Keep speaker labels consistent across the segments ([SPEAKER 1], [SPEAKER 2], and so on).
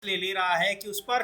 [SPEAKER 1] ले रहा है कि उस पर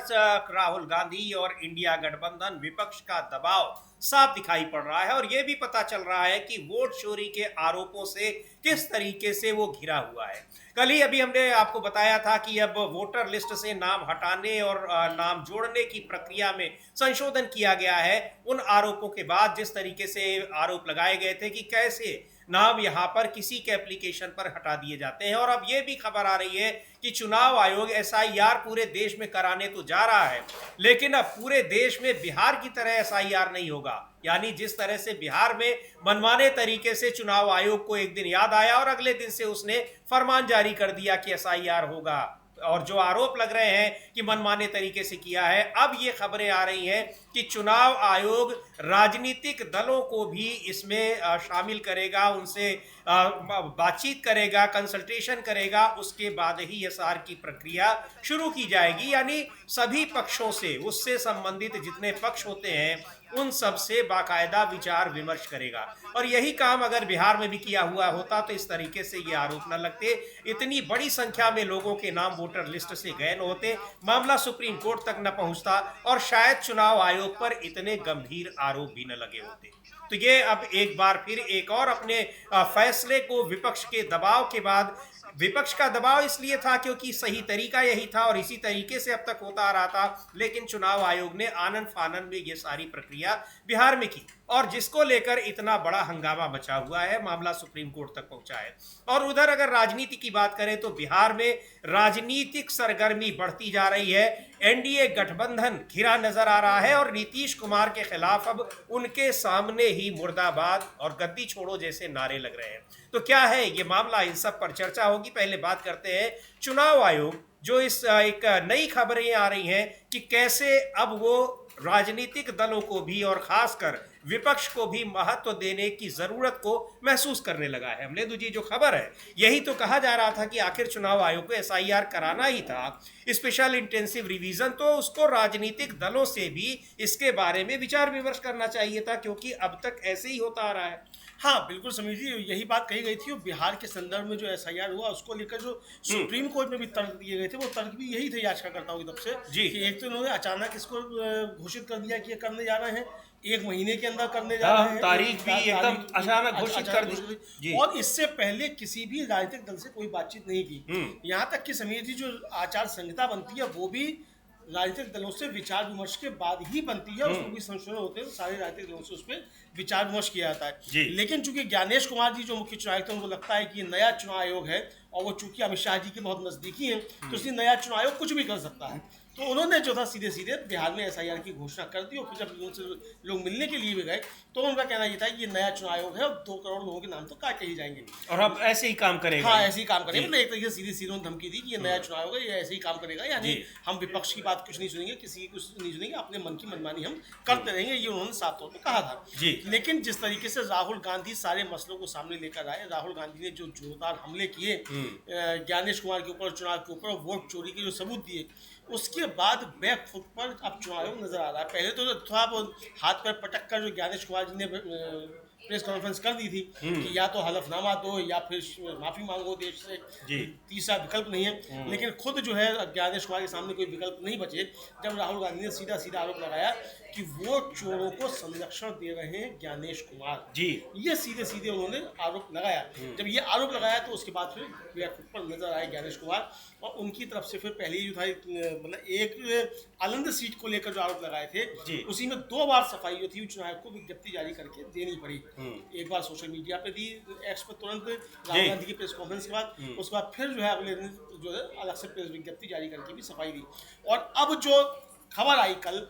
[SPEAKER 1] राहुल गांधी और इंडिया गठबंधन विपक्ष का दबाव साफ दिखाई पड़ रहा है और यह भी पता चल रहा है कि वोट चोरी के आरोपों से किस तरीके से वो घिरा हुआ है। कल ही अभी हमने आपको बताया था कि अब वोटर लिस्ट से नाम हटाने और नाम जोड़ने की प्रक्रिया में संशोधन किया गया है। उन आरोपों के बाद जिस तरीके से आरोप लगाए गए थे कि कैसे नाम यहां पर किसी के एप्लीकेशन पर हटा दिए जाते हैं, और अब यह भी खबर आ रही है कि चुनाव आयोग एसआईआर पूरे देश में कराने तो जा रहा है, लेकिन अब पूरे देश में बिहार की तरह एसआईआर नहीं होगा। यानी जिस तरह से बिहार में मनमाने तरीके से चुनाव आयोग को एक दिन याद आया और अगले दिन से उसने फरमान जारी कर दिया कि एसआईआर होगा, और जो आरोप लग रहे हैं कि मनमाने तरीके से किया है, अब ये खबरें आ रही हैं कि चुनाव आयोग राजनीतिक दलों को भी इसमें शामिल करेगा, उनसे बातचीत करेगा, कंसल्टेशन करेगा, उसके बाद ही एसआर की प्रक्रिया शुरू की जाएगी। यानी सभी पक्षों से, उससे संबंधित जितने पक्ष होते हैं उन सब से बाकायदा विचार विमर्श करेगा। और यही काम अगर बिहार में भी किया हुआ होता तो इस तरीके से ये आरोप न लगते, इतनी बड़ी संख्या में लोगों के नाम वोटर लिस्ट से गए न होते, मामला सुप्रीम कोर्ट तक न पहुंचता और शायद चुनाव आयोग पर इतने गंभीर आरोप भी न लगे होते। तो ये अब एक बार फिर एक और अपने फैसले को विपक्ष के दबाव के बाद, विपक्ष का दबाव इसलिए था क्योंकि सही तरीका यही था और इसी तरीके से अब तक होता आ रहा था, लेकिन चुनाव आयोग ने आनन फानन में ये सारी प्रक्रिया बिहार में की और जिसको लेकर इतना बड़ा हंगामा मचा हुआ है, मामला सुप्रीम कोर्ट तक पहुंचा है। और उधर अगर राजनीति की बात करें तो बिहार में राजनीतिक सरगर्मी बढ़ती जा रही है। एनडीए गठबंधन घिरा नजर आ रहा है और नीतीश कुमार के खिलाफ अब उनके सामने ही मुर्दाबाद और गद्दी छोड़ो जैसे नारे लग रहे हैं। तो क्या है ये मामला, इन सब पर चर्चा होगी। पहले बात करते हैं चुनाव आयोग, जो इस एक नई खबरें आ रही हैं कि कैसे अब वो राजनीतिक दलों को भी और खासकर विपक्ष को भी महत्व देने की जरूरत को महसूस करने लगा है। अमलेदु जी, जो खबर है यही तो कहा जा रहा था कि आखिर चुनाव आयोग को एसआईआर कराना ही था, स्पेशल इंटेंसिव रिवीजन, तो उसको राजनीतिक दलों से भी इसके बारे में विचार विमर्श करना चाहिए था, क्योंकि अब तक ऐसे ही होता आ रहा है।
[SPEAKER 2] हाँ, बिल्कुल समीर जी, यही बात कही गई थी और बिहार के संदर्भ में जो एसआईआर हुआ उसको लेकर जो सुप्रीम कोर्ट में भी तर्क दिए गए थे, वो तर्क भी यही थे याचिकाकर्ताओं की तरफ से
[SPEAKER 1] जी
[SPEAKER 2] कि एक तो इन्होंने अचानक इसको घोषित कर दिया कि ये करने जा रहे हैं, 1 महीने के अंदर करने जा
[SPEAKER 1] हाँ,
[SPEAKER 2] रहे हैं,
[SPEAKER 1] तारीख भी एकदम अचानक घोषित
[SPEAKER 2] अचानक
[SPEAKER 1] कर
[SPEAKER 2] घोषित
[SPEAKER 1] दी
[SPEAKER 2] की।
[SPEAKER 1] जी।
[SPEAKER 2] और इससे पहले किसी भी राजनीतिक दल से कोई बातचीत नहीं की। यहाँ तक कि समीर जी, जो आचार संहिता बनती है वो भी राजनीतिक दलों से विचार विमर्श के बाद ही बनती है, उसमें भी संशोधन होते हैं, सारे राजनीतिक दलों से उस पर विचार विमर्श किया जाता है। लेकिन चूंकि ज्ञानेश कुमार जी जो मुख्य चुनाव आयुक्त हैं, उनको लगता है कि ये नया चुनाव आयोग है और वो चूंकि अमित शाह जी के बहुत नजदीकी हैं, तो इसलिए नया चुनाव आयोग कुछ भी कर सकता है। तो उन्होंने जो था सीधे सीधे बिहार में एसआईआर की घोषणा कर दी और फिर जब उनसे लोग मिलने के लिए भी गए तो उनका कहना ये था कि ये नया चुनाव आयोग है और 2 करोड़ लोगों के नाम तो काटे ही जाएंगे
[SPEAKER 1] और अब ऐसे ही काम करेगा।
[SPEAKER 2] हाँ, ऐसे ही काम करेगा। मतलब एक तरीके से सीधी सीधी उन्होंने धमकी दी कि ये नया चुनाव होगा, ये ऐसे ही काम करेगा, यानी हम विपक्ष की बात कुछ नहीं सुनेंगे, किसी की कुछ नहीं सुनेंगे, अपने मन की मनमानी हम करते रहेंगे, ये उन्होंने साफ तौर पर कहा था। लेकिन जिस तरीके से राहुल गांधी सारे मसलों को सामने लेकर आए, राहुल गांधी ने जो जोरदार हमले किए ज्ञानेश कुमार के ऊपर, चुनाव के ऊपर, वोट चोरी के जो सबूत दिए, उसके बाद बैक फुट पर अब चुनाव आयोग नजर आ रहा है। पहले तो थोड़ा हाथ पर पटक कर जो ज्ञानेश कुमार जी ने प्रेस कॉन्फ्रेंस कर दी थी कि या तो हलफनामा दो या फिर माफी मांगो देश से, तीसरा विकल्प नहीं है। लेकिन खुद जो है ज्ञानेश कुमार के सामने कोई विकल्प नहीं बचे जब राहुल गांधी ने सीधा सीधा आरोप लगाया कि वोट चोरों को संरक्षण दे रहे हैं ज्ञानेश कुमार जी। ये सीधे सीधे उन्होंने आरोप लगाया। जब ये आरोप लगाया तो उसके बाद फिर खुद पर नजर आए ज्ञानेश कुमार और उनकी तरफ से फिर पहले ही जो था, मतलब एक आनंद सीट को लेकर जो आरोप लगाए थे उसी में 2 बार सफाई जो थी चुनाव को विज्ञप्ति जारी करके देनी पड़ी। एक बार सोशल मीडिया पे दी, एक्स पर तुरंत राहुल गांधी की प्रेस कॉन्फ्रेंस के बाद, उसके बाद फिर जो है अगले दिन जो है अलग से प्रेस विज्ञप्ति जारी करके भी सफाई दी। और अब जो खबर आई कल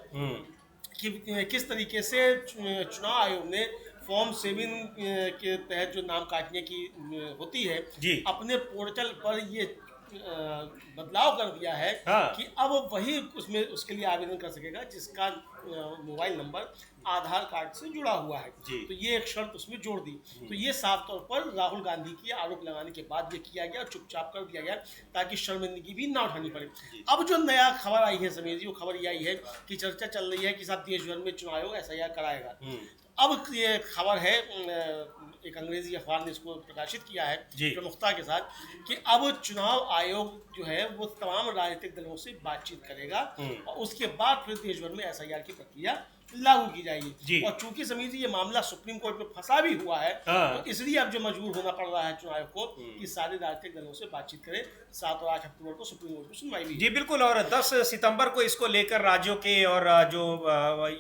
[SPEAKER 2] कि किस तरीके से चुनाव आयोग ने फॉर्म 7 के तहत जो नाम काटने की होती है अपने पोर्टल पर ये बदलाव कर दिया है कि अब वही उसमें उसके लिए आवेदन कर सकेगा जिसका मोबाइल नंबर आधार कार्ड से जुड़ा हुआ है। तो ये एक शर्त उसमें जोड़ दी। तो ये साफ तौर पर राहुल गांधी की आरोप लगाने के बाद ये किया गया, चुपचाप कर दिया गया ताकि शर्मिंदगी भी ना उठानी पड़े। अब जो नया खबर आई है समीर जी, वो खबर ये आई है कि चर्चा चल रही है कि साहब देश भर में चुनाव आयोग एसआईआर कराएगा। अब ये खबर है एक अंग्रेजी अखबार ने इसको प्रकाशित किया है
[SPEAKER 1] जी।
[SPEAKER 2] प्रमुखता के साथ कि अब चुनाव आयोग जो है वो तमाम राजनीतिक दलों से बातचीत करेगा और उसके बाद फिर देश भर में SIR की प्रक्रिया लागू की जाएगी। और चूंकि समीर ये मामला सुप्रीम कोर्ट में फंसा भी हुआ है, तो इसलिए अब जो मजबूर होना पड़ रहा है चुनाव आयोग को कि सारे राजनीतिक दलों से बातचीत करें। 7 और 8 अक्टूबर को सुप्रीम कोर्ट में सुनवाई भी।
[SPEAKER 1] जी बिल्कुल, और 10 सितंबर को इसको लेकर राज्यों के और जो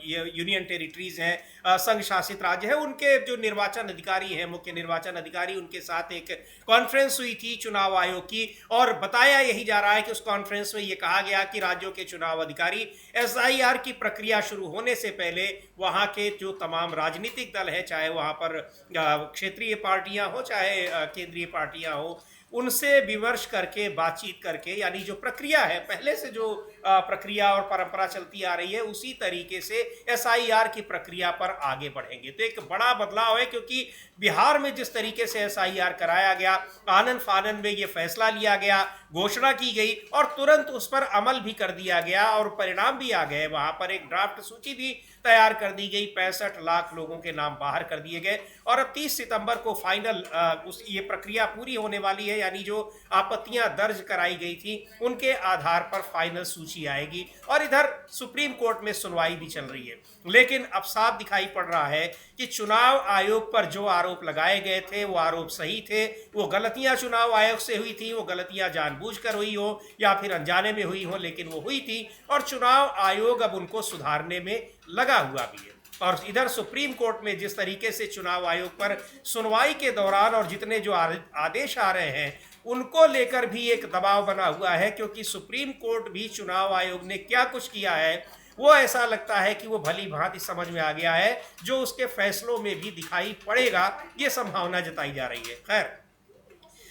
[SPEAKER 1] ये यूनियन टेरिटरीज हैं, संघ शासित राज्य है, उनके जो निर्वाचन अधिकारी हैं, मुख्य निर्वाचन अधिकारी, उनके साथ एक कॉन्फ्रेंस हुई थी चुनाव आयोग की, और बताया यही जा रहा है कि उस कॉन्फ्रेंस में ये कहा गया कि राज्यों के चुनाव अधिकारी SIR की प्रक्रिया शुरू होने से पहले वहां के जो तमाम राजनीतिक दल है, चाहे वहां पर क्षेत्रीय पार्टियां हो चाहे केंद्रीय पार्टियां हो, उनसे विमर्श करके, बातचीत करके, यानी जो प्रक्रिया है पहले से जो प्रक्रिया और परंपरा चलती आ रही है उसी तरीके से SIR की प्रक्रिया पर आगे बढ़ेंगे। तो एक बड़ा बदलाव है, क्योंकि बिहार में जिस तरीके से SIR कराया गया, आनन फानन में ये फैसला लिया गया, घोषणा की गई और तुरंत उस पर अमल भी कर दिया गया और परिणाम भी आ गए। वहां पर एक ड्राफ्ट सूची भी तैयार कर दी गई, 65 लाख लोगों के नाम बाहर कर दिए गए और अब 30 सितंबर को फाइनल ये प्रक्रिया पूरी होने वाली है, यानी जो आपत्तियां दर्ज कराई गई थी उनके आधार पर फाइनल सूची आएगी और इधर सुप्रीम कोर्ट में सुनवाई भी चल रही है। लेकिन अब साफ दिखाई पड़ रहा है कि चुनाव आयोग पर जो आरोप लगाए गए थे वो आरोप सही थे। वो गलतियां चुनाव आयोग से हुई थी, वो गलतियां जानबूझकर हुई हो या फिर अनजाने में हुई हो, लेकिन वो हुई थी और चुनाव आयोग अब उनको सुधारने में लगा हुआ भी है। और इधर सुप्रीम कोर्ट में जिस तरीके से चुनाव आयोग पर सुनवाई के दौरान और जितने जो आदेश आ रहे हैं उनको लेकर भी एक दबाव बना हुआ है, क्योंकि सुप्रीम कोर्ट भी चुनाव आयोग ने क्या कुछ किया है वो ऐसा लगता है कि वो भली भांति समझ में आ गया है, जो उसके फैसलों में भी दिखाई पड़ेगा, ये संभावना जताई जा रही है। खैर,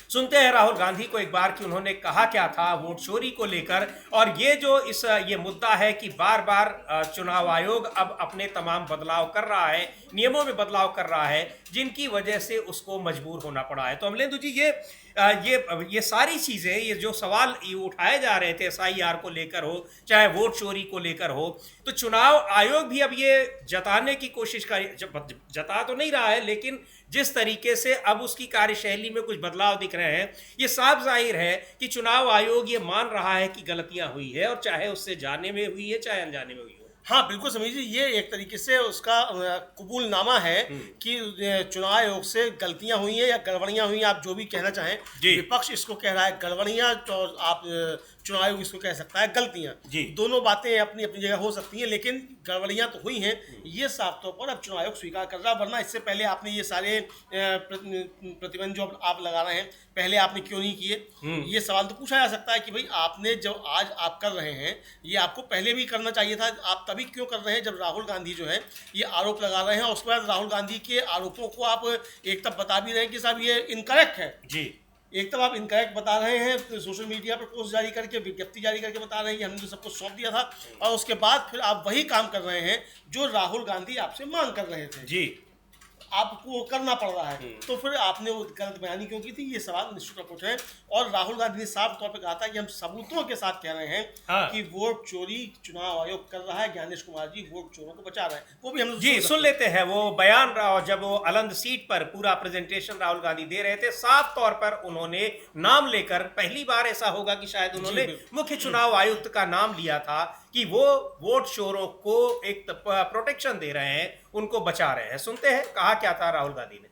[SPEAKER 1] सुनते हैं राहुल गांधी को एक बार कि उन्होंने कहा क्या था वोट चोरी को लेकर, और ये जो ये मुद्दा है कि बार बार चुनाव आयोग अब अपने तमाम बदलाव कर रहा है, नियमों में बदलाव कर रहा है, जिनकी वजह से उसको मजबूर होना पड़ा है। तो अमलेंदु जी, ये सारी चीजें, ये जो सवाल ये उठाए जा रहे थे SIR को लेकर हो चाहे वोट चोरी को लेकर हो, तो चुनाव आयोग भी अब ये जताने की कोशिश जता तो नहीं रहा है, लेकिन जिस तरीके से अब उसकी कार्यशैली में कुछ बदलाव दिख रहे हैं, ये साफ जाहिर है कि चुनाव आयोग ये मान रहा है कि गलतियां हुई है, और चाहे उससे जाने में हुई है चाहे अनजाने में हुई हो।
[SPEAKER 2] हाँ बिल्कुल समीर जी, ये एक तरीके से उसका कबूलनामा है कि चुनाव आयोग से गलतियां हुई हैं या गड़बड़ियां हुई हैं, आप जो भी कहना चाहें। विपक्ष इसको कह रहा है गड़बड़ियां, तो आप चुनाव आयोग इसको कह सकता है गलतियां। दोनों बातें अपनी अपनी जगह हो सकती हैं, लेकिन गड़बड़ियां तो हुई हैं, ये साफ तौर पर अब चुनाव आयोग स्वीकार कर रहा है। वरना इससे पहले आपने ये सारे प्रतिबंध जो आप लगा रहे हैं, पहले आपने क्यों नहीं किए? ये सवाल तो पूछा जा सकता है कि भाई आपने जो आज आप कर रहे हैं ये आपको पहले भी करना चाहिए था, आप तभी क्यों कर रहे हैं जब राहुल गांधी जो है ये आरोप लगा रहे हैं, और उसके बाद राहुल गांधी के आरोपों को आप एक तब बता भी रहे हैं कि साहब ये इनकरेक्ट है। एक तब आप इनकरेक्ट बता रहे हैं, तो सोशल मीडिया पर पोस्ट जारी करके, विज्ञप्ति जारी करके बता रहे हैं कि हमने तो सब कुछ सौंप दिया था, और उसके बाद फिर आप वही काम कर रहे हैं जो राहुल गांधी आपसे मांग कर रहे थे, आपको करना पड़ रहा है। तो फिर आपने वो गलत बयानी क्यों की थी? ये सवाल निश्चित रूप से है, और राहुल गांधी ने साफ तौर पे कहा था कि हम सबूतों के साथ कह रहे हैं कि वोट चोरी चुनाव आयोग कर रहा है, ज्ञानेश कुमार जी वोट चोरों को बचा रहे हैं। वो भी हम
[SPEAKER 1] सुन लेते हैं वो बयान। जब वो अलंद सीट पर पूरा प्रेजेंटेशन राहुल गांधी दे रहे थे, साफ तौर पर उन्होंने नाम लेकर, पहली बार ऐसा होगा कि शायद उन्होंने मुख्य चुनाव आयुक्त का नाम लिया था कि वो वोट चोरों को एक प्रोटेक्शन दे रहे हैं, उनको बचा रहे हैं। सुनते हैं कहा क्या था राहुल गांधी ने।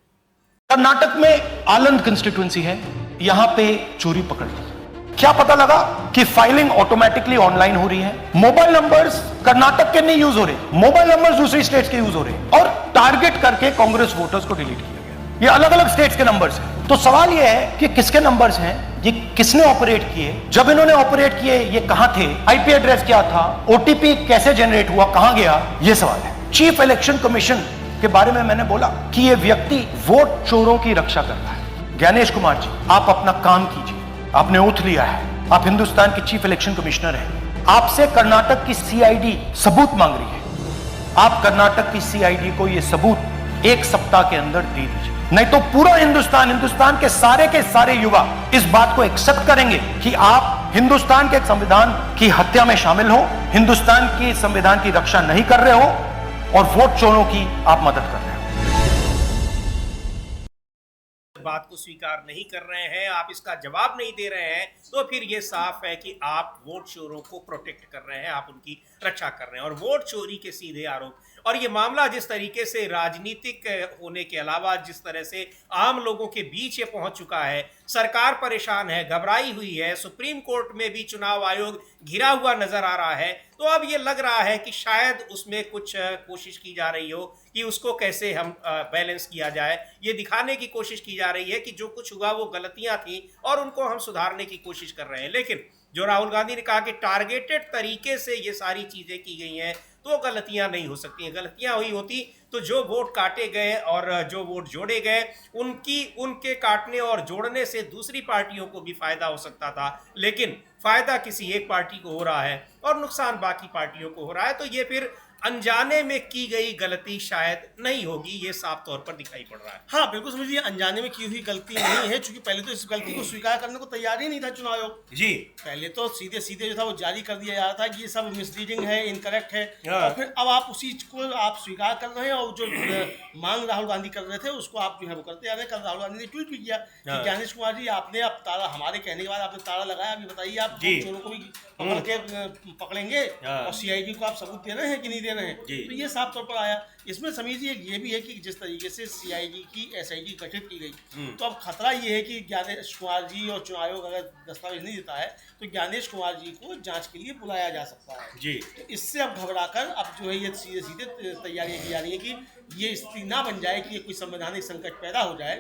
[SPEAKER 3] कर्नाटक में आलंद कंस्टिट्यूएंसी है, यहां पे चोरी पकड़ ली। क्या पता लगा कि फाइलिंग ऑटोमेटिकली ऑनलाइन हो रही है, मोबाइल नंबर्स कर्नाटक के नहीं यूज हो रहे, मोबाइल नंबर्स दूसरी स्टेट्स के यूज हो रहे, और टारगेट करके कांग्रेस वोटर्स को डिलीट किया गया। ये अलग अलग स्टेट्स के नंबर्स हैं। तो सवाल ये है कि किसके नंबर्स हैं, ये किसने ऑपरेट किए, जब इन्होंने ऑपरेट किए ये कहां थे, आईपी एड्रेस क्या था, ओटीपी कैसे जनरेट हुआ, कहां गया, ये सवाल है। चीफ इलेक्शन कमीशन के बारे में मैंने बोला कि ये व्यक्ति वोट चोरों की रक्षा कर रहा है। ज्ञानेश कुमार जी, आप अपना काम कीजिए, आपने ओथ लिया है, आप हिंदुस्तान के चीफ इलेक्शन कमिश्नर हैं, आपसे कर्नाटक की सीआईडी सबूत मांग रही है। आप कर्नाटक की सीआईडी को ये सबूत 1 सप्ताह के अंदर दे दीजिए, नहीं तो पूरा हिंदुस्तान के सारे युवा इस बात को एक्सेप्ट करेंगे कि आप हिंदुस्तान के संविधान की हत्या में शामिल हो, हिंदुस्तान की संविधान की रक्षा नहीं कर रहे हो और वोट चोरों की आप मदद कर रहे हो।
[SPEAKER 1] बात को स्वीकार नहीं कर रहे हैं, आप इसका जवाब नहीं दे रहे हैं, तो फिर ये साफ है कि आप वोट चोरों को प्रोटेक्ट कर रहे हैं, आप उनकी रक्षा कर रहे हैं। और वोट चोरी के सीधे आरोप और ये मामला जिस तरीके से राजनीतिक होने के अलावा जिस तरह से आम लोगों के बीच ये पहुंच चुका है, सरकार परेशान है, घबराई हुई है, सुप्रीम कोर्ट में भी चुनाव आयोग घिरा हुआ नजर आ रहा है, तो अब ये लग रहा है कि शायद उसमें कुछ कोशिश की जा रही हो कि उसको कैसे हम बैलेंस किया जाए। ये दिखाने की कोशिश की जा रही है कि जो कुछ हुआ वो गलतियां थी और उनको हम सुधारने की कोशिश कर रहे हैं। लेकिन जो राहुल गांधी ने कहा कि टारगेटेड तरीके से ये सारी चीजें की गई हैं, तो गलतियां नहीं हो सकती हैं। गलतियां हुई होती तो जो वोट काटे गए और जो वोट जोड़े गए उनके काटने और जोड़ने से दूसरी पार्टियों को भी फायदा हो सकता था, लेकिन फायदा किसी एक पार्टी को हो रहा है और नुकसान बाकी पार्टियों को हो रहा है। तो ये फिर अनजाने में की गई गलती शायद नहीं होगी, ये साफ तौर पर दिखाई पड़ रहा है।
[SPEAKER 2] हाँ बिल्कुल समझिए, अनजाने में की हुई गलती नहीं है, क्योंकि पहले तो इस गलती को स्वीकार करने को तैयार ही नहीं था चुनाव आयोग।
[SPEAKER 1] जी,
[SPEAKER 2] पहले तो सीधे सीधे जो था वो जारी कर दिया जा रहा था कि ये सब मिसलीडिंग है, इनकरेक्ट है।
[SPEAKER 1] हाँ।
[SPEAKER 2] और फिर अब आप उसी को आप स्वीकार कर रहे हैं और जो मांग राहुल गांधी कर रहे थे उसको आप जो है वो करते आ रहे हैं। कल राहुल गांधी ने ट्वीट भी किया कि ज्ञानेश कुमार जी, आपने अब ताला, हमारे कहने के बाद आपने ताला लगाया, अभी बताइए आप चोरों को भी पकड़ेंगे और सीआईडी को आप सबूत दे रहे हैं कि नहीं दे रहे हैं। तो ये साफ तौर पर आया। इसमें समझिए ये भी है कि जिस तरीके से सीआईडी की एसआईटी गठित की गई, तो अब खतरा ये है कि ज्ञानेश कुमार जी और चुनाव आयोग अगर दस्तावेज नहीं देता है तो ज्ञानेश कुमार जी को जांच के लिए बुलाया जा सकता है
[SPEAKER 1] जी।
[SPEAKER 2] तो इससे अब घबराकर अब जो है ये सीधे सीधे तैयारियां की जा रही है कि ये स्थिति ना बन जाए कि कोई संवैधानिक संकट पैदा हो जाए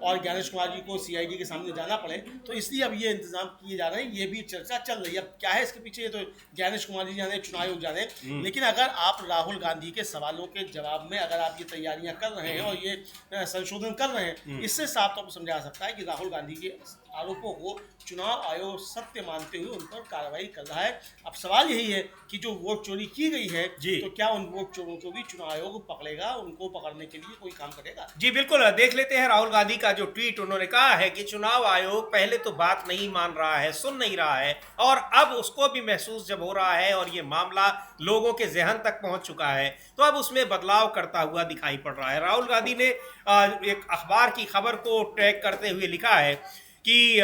[SPEAKER 2] और ज्ञानेश कुमार जी को सीआईडी के सामने जाना पड़े। तो इसलिए अब ये इंतजाम किए जा रहे हैं, ये भी चर्चा चल रही है। अब क्या है इसके पीछे, ये तो ज्ञानेश कुमार जी जाने, चुनाव आयोग जाने। लेकिन अगर आप राहुल गांधी के सवालों के जवाब में अगर आप ये तैयारियां कर रहे हैं और ये संशोधन कर रहे हैं, इससे साफ तौर पर समझा जा सकता है कि राहुल गांधी के आरोपों को चुनाव आयोग सत्य मानते हुए उन पर कार्रवाई कर रहा है। अब सवाल यही है कि जो वोट चोरी की गई है, तो क्या उन वोट चोरों को भी चुनाव आयोग पकड़ेगा, उनको पकड़ने के लिए कोई काम करेगा?
[SPEAKER 1] जी बिल्कुल, देख लेते हैं राहुल गांधी का जो ट्वीट। उन्होंने कहा है कि चुनाव आयोग पहले तो बात नहीं मान रहा है, सुन नहीं रहा है, और अब उसको भी महसूस जब हो रहा है और ये मामला लोगों के जहन तक पहुंच चुका है, तो अब उसमें बदलाव करता हुआ दिखाई पड़ रहा है। राहुल गांधी ने एक अखबार की खबर को ट्रैक करते हुए लिखा है कि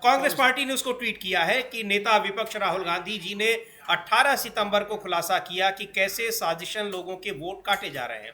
[SPEAKER 1] कांग्रेस पार्टी ने उसको ट्वीट किया है कि नेता विपक्ष राहुल गांधी जी ने 18 सितंबर को खुलासा किया कि कैसे साजिशन लोगों के वोट काटे जा रहे हैं।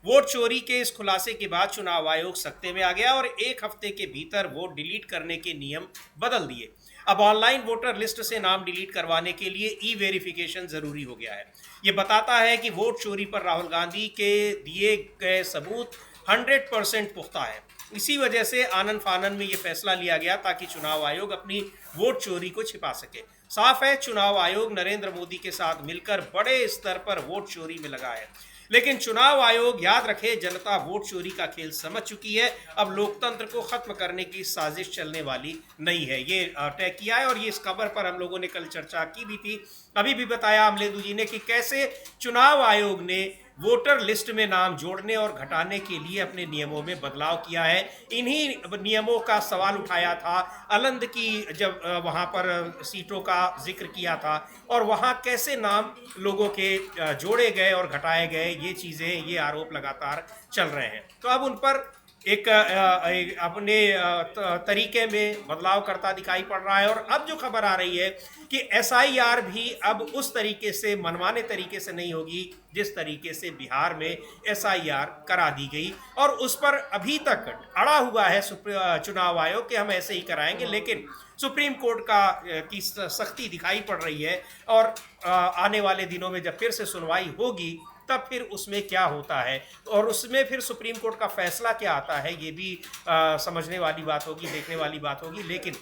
[SPEAKER 1] वोट चोरी के इस खुलासे के बाद चुनाव आयोग सत्ते में आ गया और एक हफ्ते के भीतर वोट डिलीट करने के नियम बदल दिए। अब ऑनलाइन वोटर लिस्ट से नाम डिलीट करवाने के लिए ई वेरिफिकेशन जरूरी हो गया है। ये बताता है कि वोट चोरी पर राहुल गांधी के दिए गए सबूत 100% पुख्ता है। इसी वजह से आनन फानन में ये फैसला लिया गया ताकि चुनाव आयोग अपनी वोट चोरी को छिपा सके। साफ है, चुनाव आयोग नरेंद्र मोदी के साथ मिलकर बड़े स्तर पर वोट चोरी में लगा है। लेकिन चुनाव आयोग, याद रखे, जनता वोट चोरी का खेल समझ चुकी है। अब लोकतंत्र को खत्म करने की साजिश चलने वाली नहीं है, ये तय किया है। और ये इस खबर पर हम लोगों ने कल चर्चा की भी थी। अभी भी बताया अमलेदू जी ने कि कैसे चुनाव आयोग ने वोटर लिस्ट में नाम जोड़ने और घटाने के लिए अपने नियमों में बदलाव किया है। इन्हीं नियमों का सवाल उठाया था अलंद की, जब वहां पर सीटों का जिक्र किया था और वहां कैसे नाम लोगों के जोड़े गए और घटाए गए, ये चीज़ें, ये आरोप लगातार चल रहे हैं। तो अब उन पर एक अपने तरीके में बदलाव करता दिखाई पड़ रहा है। और अब जो खबर आ रही है कि एसआईआर भी अब उस तरीके से, मनमाने तरीके से नहीं होगी जिस तरीके से बिहार में एसआईआर करा दी गई, और उस पर अभी तक अड़ा हुआ है चुनाव आयोग कि हम ऐसे ही कराएंगे। लेकिन सुप्रीम कोर्ट की सख्ती दिखाई पड़ रही है और आने वाले दिनों में जब फिर से सुनवाई होगी तब फिर उसमें क्या होता है और उसमें फिर सुप्रीम कोर्ट का फैसला क्या आता है, ये भी समझने वाली बात होगी, देखने वाली बात होगी। लेकिन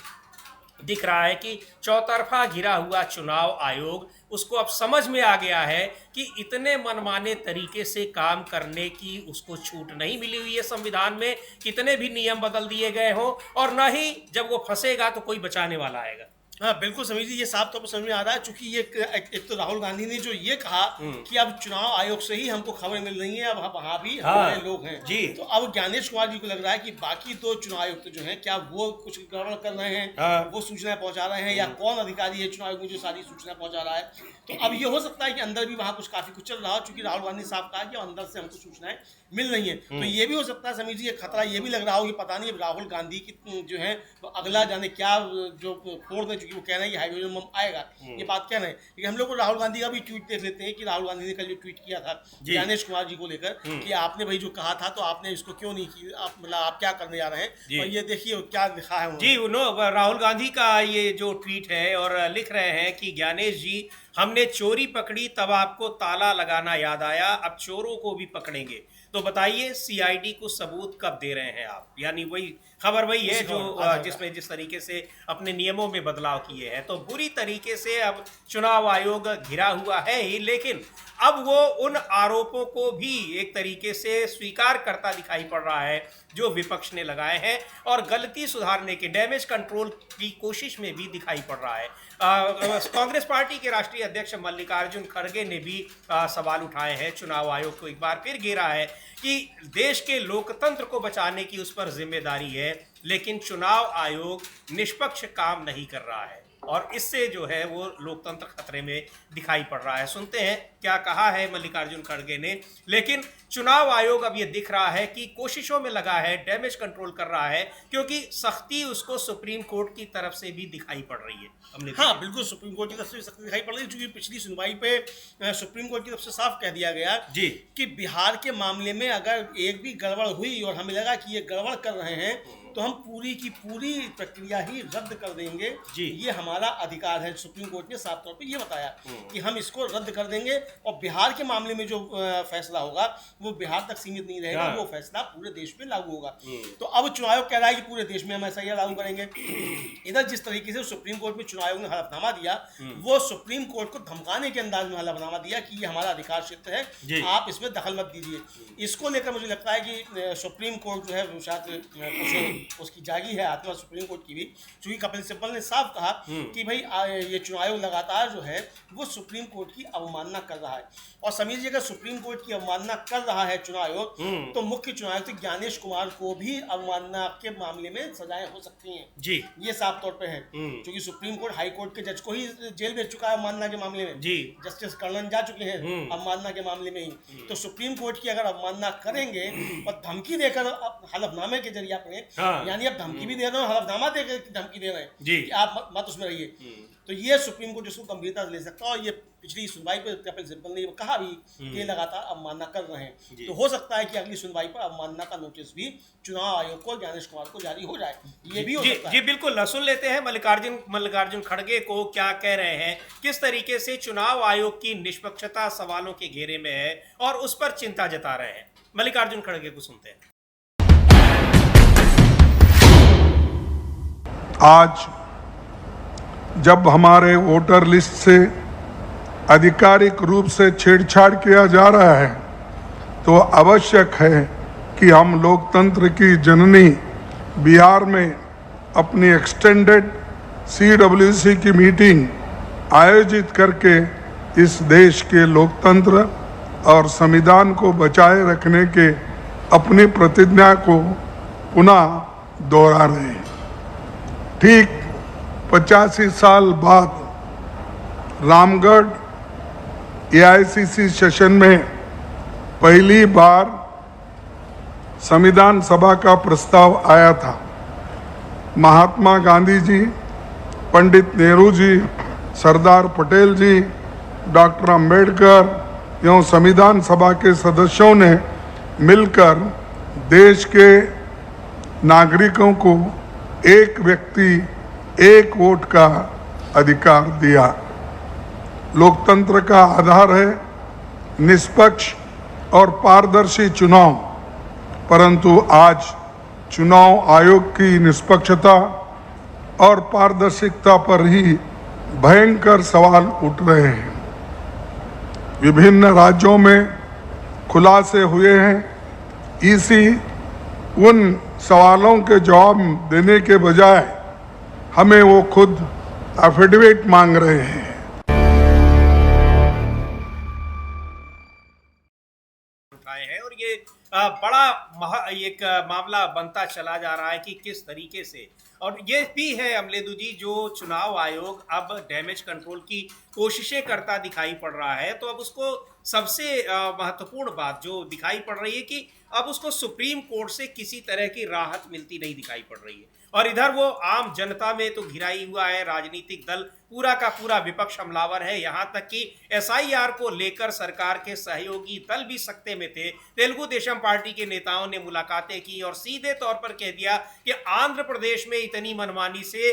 [SPEAKER 1] दिख रहा है कि चौतरफा घिरा हुआ चुनाव आयोग, उसको अब समझ में आ गया है कि इतने मनमाने तरीके से काम करने की उसको छूट नहीं मिली हुई है संविधान में, कितने भी नियम बदल दिए गए हों, और न ही जब वो फंसेगा तो कोई बचाने वाला आएगा।
[SPEAKER 2] हाँ बिल्कुल समीर जी, ये साफ तौर पर समझ में आ रहा है, चूंकि ये एक तो राहुल गांधी ने जो ये कहा कि अब चुनाव आयोग से ही हमको खबरें मिल रही हैं, अब वहाँ भी हमारे लोग हैं
[SPEAKER 1] जी।
[SPEAKER 2] तो अब ज्ञानेश कुमार जी को लग रहा है कि बाकी दो चुनाव आयुक्त जो हैं क्या वो कुछ गड़बड़ कर रहे हैं, वो सूचनाएं पहुंचा रहे हैं, या कौन अधिकारी है चुनाव आयोग में जो सारी सूचना पहुंचा रहा है। तो अब ये हो सकता है कि अंदर भी वहाँ कुछ काफी कुछ चल रहा हो, चूंकि राहुल गांधी साहब कहा कि अंदर से हमको सूचनाएं मिल रही हैं। तो ये भी हो सकता है समीर जी, एक खतरा ये भी लग रहा हो कि पता नहीं राहुल गांधी की जो है अगला जाने क्या जो फोड़ दें, चूंकि वो कह रहे हैं कि हाइड्रोजन बम आएगा, ये बात कह रहे हैं। लेकिन हम लोग को राहुल गांधी का भी ट्वीट देख लेते हैं कि राहुल गांधी ने कल जो ट्वीट किया था ज्ञानेश कुमार जी को लेकर कि आपने भाई जो कहा था तो आपने इसको क्यों नहीं किया, आप मतलब आप क्या करने जा रहे हैं, और ये देखिए क्या लिखा है
[SPEAKER 1] जी। राहुल गांधी का ये जो ट्वीट है और लिख रहे हैं कि ज्ञानेश जी, हमने चोरी पकड़ी तब आपको ताला लगाना याद आया, अब चोरों को भी पकड़ेंगे। तो बताइए सीआईडी को सबूत कब दे रहे हैं आप? यानी वही खबर वही है जो जिसमें जिस तरीके से अपने नियमों में बदलाव किए हैं। तो बुरी तरीके से अब चुनाव आयोग घिरा हुआ है ही, लेकिन अब वो उन आरोपों को भी एक तरीके से स्वीकार करता दिखाई पड़ रहा है जो विपक्ष ने लगाए हैं, और गलती सुधारने के डैमेज कंट्रोल की कोशिश में भी दिखाई पड़ रहा है। कांग्रेस पार्टी के राष्ट्रीय अध्यक्ष मल्लिकार्जुन खड़गे ने भी सवाल उठाए हैं, चुनाव आयोग को एक बार फिर घेरा है कि देश के लोकतंत्र को बचाने की उस पर जिम्मेदारी है, लेकिन चुनाव आयोग निष्पक्ष काम नहीं कर रहा है और इससे जो है वो लोकतंत्र खतरे में दिखाई पड़ रहा है। सुनते हैं क्या कहा है मल्लिकार्जुन खड़गे ने। लेकिन चुनाव आयोग अब ये दिख रहा है कि कोशिशों में लगा है, डैमेज कंट्रोल कर रहा है, क्योंकि सख्ती उसको सुप्रीम कोर्ट की तरफ से भी दिखाई पड़ रही है। हमने
[SPEAKER 2] हाँ बिल्कुल, सुप्रीम कोर्ट की तरफ से सख्ती दिखाई पड़ रही है, क्योंकि पिछली सुनवाई पे सुप्रीम कोर्ट की तरफ से साफ कह दिया गया
[SPEAKER 1] जी
[SPEAKER 2] कि बिहार के मामले में अगर एक भी गड़बड़ हुई और हमें लगा कि ये गड़बड़ कर रहे हैं तो हम पूरी की पूरी प्रक्रिया ही रद्द कर देंगे जी। ये हमारा अधिकार है। सुप्रीम कोर्ट ने साफ तौर पे ये बताया कि हम इसको रद्द कर देंगे, और बिहार के मामले में जो फैसला होगा वो बिहार तक सीमित नहीं रहेगा, वो फैसला पूरे देश में लागू होगा। तो अब चुनाव आयोग कह रहा है कि पूरे देश में हम ऐसा लागू करेंगे। इधर जिस तरीके से सुप्रीम कोर्ट में चुनाव आयोग ने हलफनामा दिया, वो सुप्रीम कोर्ट को धमकाने के अंदाज में हलफनामा दिया कि ये हमारा अधिकार क्षेत्र है, आप इसमें दखल मत दीजिए। इसको लेकर मुझे लगता है कि सुप्रीम कोर्ट जो है शायद उसकी जागी है आत्मा सुप्रीम कोर्ट की भी, क्योंकि कपिल सिब्बल ने साफ कहा कि भाई ये चुनाव आयोग लगातार जो है वो सुप्रीम कोर्ट की अवमानना कर रहा है। और समीर जी, अगर सुप्रीम कोर्ट की अवमानना कर रहा है चुनाव आयोग, तो मुख्य चुनाव आयुक्त ज्ञानेश कुमार को भी अवमानना के मामले में सजाएं हो सकती हैं जी। ये साफ तौर पे है, क्योंकि सुप्रीम कोर्ट हाई कोर्ट के जज को ही जेल भेज चुका है अवमानना के मामले में जी। जस्टिस कर्णन जा चुके हैं अवमानना के मामले में ही। तो सुप्रीम कोर्ट की अगर अवमानना करेंगे और धमकी देकर हलफनामे के जरिए अपने, यानी अब धमकी भी दे रहे हो, हलफनामा देकर धमकी दे रहे हैं कि आप मत उसमें रहिए, तो ये सुप्रीम कोर्ट इसको गंभीरता से ले सकता है। और ये पिछली सुनवाई पर कपिल सिब्बल ने कहा भी कि ये लगातार अवमानना कर रहे हैं, तो हो सकता है कि अगली सुनवाई पर अवमानना का नोटिस भी चुनाव आयोग को, ज्ञानेश कुमार को जारी हो जाए। ये भी हो सकता है।
[SPEAKER 1] जी बिल्कुल, सुन लेते हैं मल्लिकार्जुन खड़गे को क्या कह रहे हैं, किस तरीके से चुनाव आयोग की निष्पक्षता सवालों के घेरे में है और उस पर चिंता जता रहे हैं। मल्लिकार्जुन खड़गे को सुनते हैं।
[SPEAKER 4] आज जब हमारे वोटर लिस्ट से आधिकारिक रूप से छेड़छाड़ किया जा रहा है, तो आवश्यक है कि हम लोकतंत्र की जननी बिहार में अपनी एक्सटेंडेड CWC की मीटिंग आयोजित करके इस देश के लोकतंत्र और संविधान को बचाए रखने के अपनी प्रतिज्ञा को पुनः दोहरा रहे हैं। ठीक 85 साल बाद रामगढ़ AICC सेशन में पहली बार संविधान सभा का प्रस्ताव आया था। महात्मा गांधी जी, पंडित नेहरू जी, सरदार पटेल जी, डॉक्टर अंबेडकर एवं संविधान सभा के सदस्यों ने मिलकर देश के नागरिकों को एक व्यक्ति एक वोट का अधिकार दिया। लोकतंत्र का आधार है निष्पक्ष और पारदर्शी चुनाव, परंतु आज चुनाव आयोग की निष्पक्षता और पारदर्शिता पर ही भयंकर सवाल उठ रहे हैं। विभिन्न राज्यों में खुलासे हुए हैं। इसी उन सवालों के जवाब देने के बजाय हमें वो खुद एफिडेविट मांग रहे हैं।
[SPEAKER 1] उठाए हैं और ये बड़ा एक मामला बनता चला जा रहा है कि किस तरीके से, और ये भी है अमलेदु जी जो चुनाव आयोग अब डैमेज कंट्रोल की कोशिशें करता दिखाई पड़ रहा है, तो अब उसको सबसे महत्वपूर्ण बात जो दिखाई पड़ रही है कि अब उसको सुप्रीम कोर्ट से किसी तरह की राहत मिलती नहीं दिखाई पड़ रही है, और इधर वो आम जनता में तो घिराई हुआ है, राजनीतिक दल पूरा का पूरा विपक्ष हमलावर है, यहां तक कि एसआईआर को लेकर सरकार के सहयोगी दल भी सत्ते में थे। तेलुगु देशम पार्टी के नेताओं ने मुलाकातें की और सीधे तौर पर कह दिया कि आंध्र प्रदेश में इतनी मनमानी से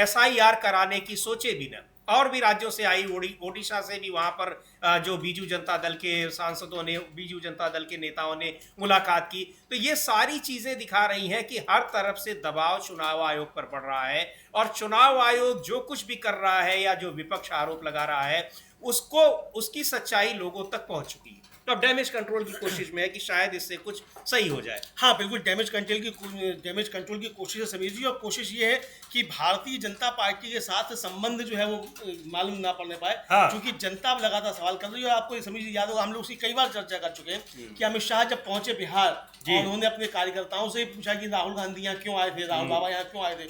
[SPEAKER 1] एसआईआर कराने की सोचे भी न। और भी राज्यों से आई, ओडिशा से भी वहां पर जो बीजू जनता दल के सांसदों ने, बीजू जनता दल के नेताओं ने मुलाकात की। तो ये सारी चीजें दिखा रही हैं कि हर तरफ से दबाव चुनाव आयोग पर पड़ रहा है, और चुनाव आयोग जो कुछ भी कर रहा है या जो विपक्ष आरोप लगा रहा है उसको, उसकी सच्चाई लोगों तक पहुंच चुकी है। तो अब डैमेज कंट्रोल की कोशिश में है कि शायद इससे कुछ सही हो जाए।
[SPEAKER 2] हाँ बिल्कुल, डैमेज कंट्रोल की कोशिश है समीर जी, और कोशिश ये है कि भारतीय जनता पार्टी के साथ संबंध जो है वो मालूम ना पड़ने पाए।
[SPEAKER 1] हाँ।
[SPEAKER 2] क्योंकि जनता लगातार सवाल कर रही है, आपको समीर जी याद होगा हम लोग उसकी कई बार चर्चा कर चुके हैं कि अमित शाह जब पहुंचे बिहार और उन्होंने अपने कार्यकर्ताओं से पूछा कि राहुल गांधी यहाँ क्यों आए थे, राहुल बाबा यहाँ क्यों आए थे,